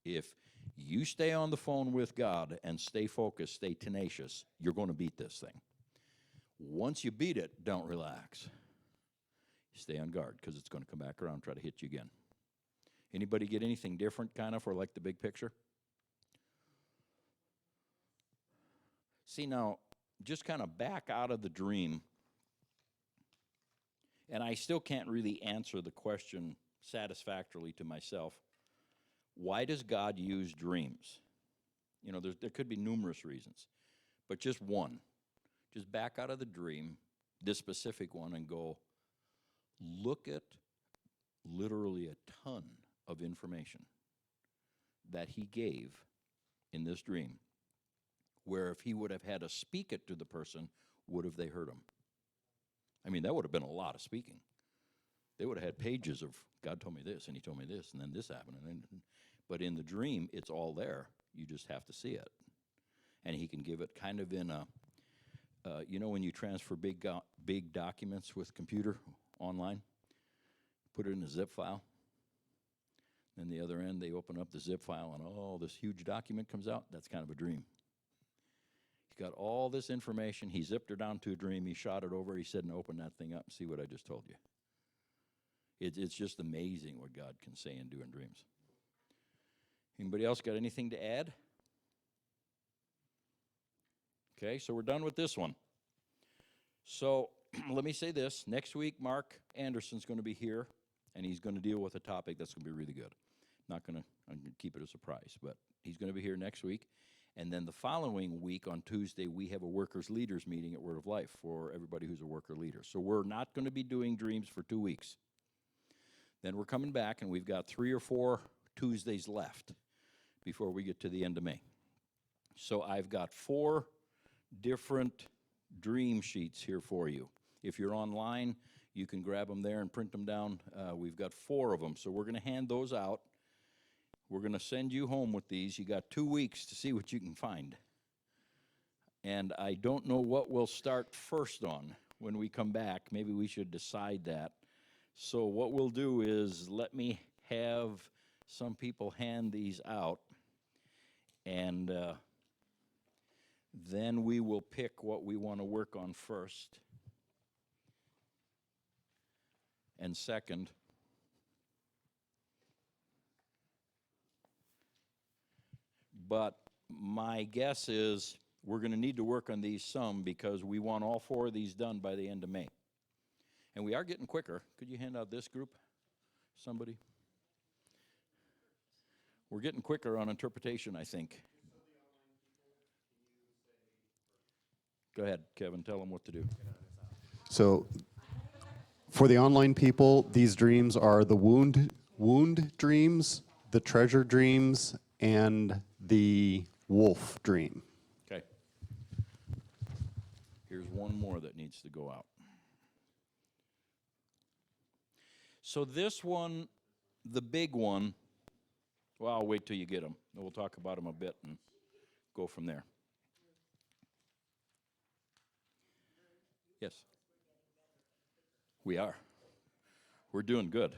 A: If you stay on the phone with God and stay focused, stay tenacious, you're going to beat this thing. Once you beat it, don't relax. Stay on guard, because it's going to come back around and try to hit you again. Anybody get anything different kind of for like the big picture? See, now, just kind of back out of the dream, and I still can't really answer the question satisfactorily to myself. Why does God use dreams? There could be numerous reasons, but just one. Just back out of the dream, this specific one, and go, look at literally a ton of information that he gave in this dream, where if he would have had to speak it to the person, would have they heard him? I mean, that would have been a lot of speaking. They would have had pages of, God told me this, and he told me this, and then this happened. But in the dream, it's all there. You just have to see it. And he can give it kind of in a, when you transfer big documents with computer online, put it in a zip file. Then the other end, they open up the zip file, and this huge document comes out. That's kind of a dream. He got all this information. He zipped her down to a dream. He shot it over. He said, and open that thing up and see what I just told you. It's just amazing what God can say and do in dreams. Anybody else got anything to add? Okay, so we're done with this one. So let me say this. Next week, Mark Anderson's going to be here, and he's going to deal with a topic that's going to be really good. I'm going to keep it a surprise, but he's going to be here next week. And then the following week on Tuesday, we have a workers' leaders meeting at Word of Life for everybody who's a worker leader. So we're not going to be doing dreams for 2 weeks. Then we're coming back, and we've got 3 or 4 Tuesdays left before we get to the end of May. So I've got 4 different dream sheets here for you. If you're online, you can grab them there and print them down. We've got 4 of them, so we're going to hand those out. We're going to send you home with these. You got 2 weeks to see what you can find. And I don't know what we'll start first on when we come back. Maybe we should decide that. So what we'll do is let me have some people hand these out, and then we will pick what we want to work on first and second. But my guess is we're going to need to work on these some, because we want all 4 of these done by the end of May. And we are getting quicker. Could you hand out this group? Somebody? We're getting quicker on interpretation, I think. Go ahead, Kevin. Tell them what to do.
B: So For the online people, these dreams are the wound dreams, the treasure dreams, and the wolf dream.
A: Okay. Here's one more that needs to go out. So this one, the big one, well, I'll wait till you get them. We'll talk about them a bit and go from there. Yes. We are. We're doing good.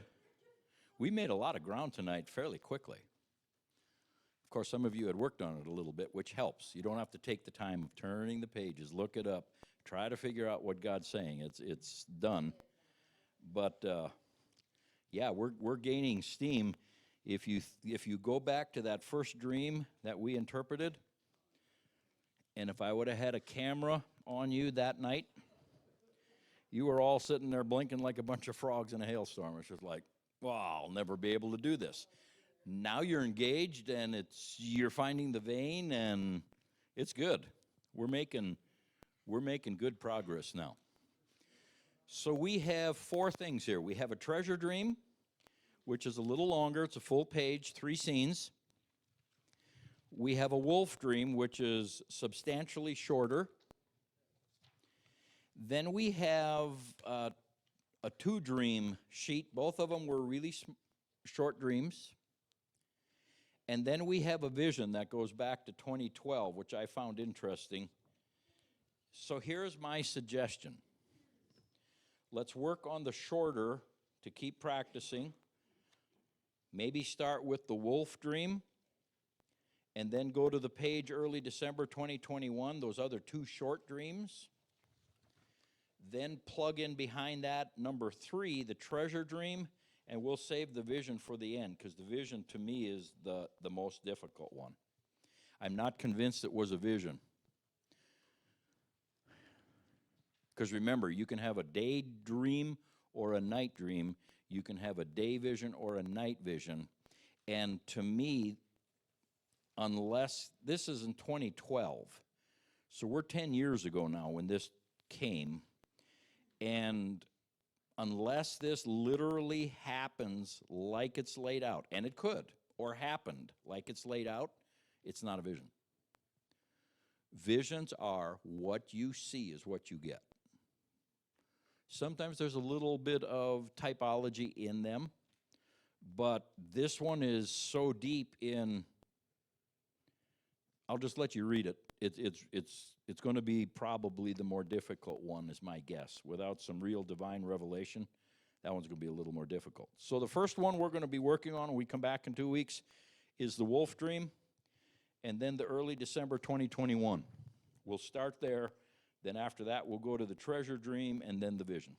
A: We made a lot of ground tonight fairly quickly. Of course, some of you had worked on it a little bit, which helps. You don't have to take the time of turning the pages, look it up, try to figure out what God's saying. It's done. But yeah, we're gaining steam. If you go back to that first dream that we interpreted, and if I would have had a camera on you that night, you were all sitting there blinking like a bunch of frogs in a hailstorm. It's just like, wow, I'll never be able to do this. Now you're engaged, and you're finding the vein, and it's good. We're making good progress now. So we have 4 things here. We have a treasure dream, which is a little longer. It's a full page, 3 scenes. We have a wolf dream, which is substantially shorter. Then we have a 2-dream sheet. Both of them were really short dreams. And then we have a vision that goes back to 2012, which I found interesting. So here's my suggestion. Let's work on the shorter to keep practicing. Maybe start with the wolf dream, and then go to the page early December 2021, those other 2 short dreams. Then plug in behind that number 3, the treasure dream, and we'll save the vision for the end, because the vision to me is the most difficult one. I'm not convinced it was a vision. Because remember, you can have a day dream or a night dream. You can have a day vision or a night vision. And to me, unless this is in 2012, so we're 10 years ago now when this came, and unless this literally happens like it's laid out, and it could, or happened like it's laid out, it's not a vision. Visions are what you see is what you get. Sometimes there's a little bit of typology in them, but this one is so deep in, I'll just let you read it. It's going to be probably the more difficult one, is my guess. Without some real divine revelation, that one's going to be a little more difficult. So the first one we're going to be working on when we come back in 2 weeks is the wolf dream, and then the early December 2021. We'll start there. Then after that, we'll go to the treasure dream and then the vision.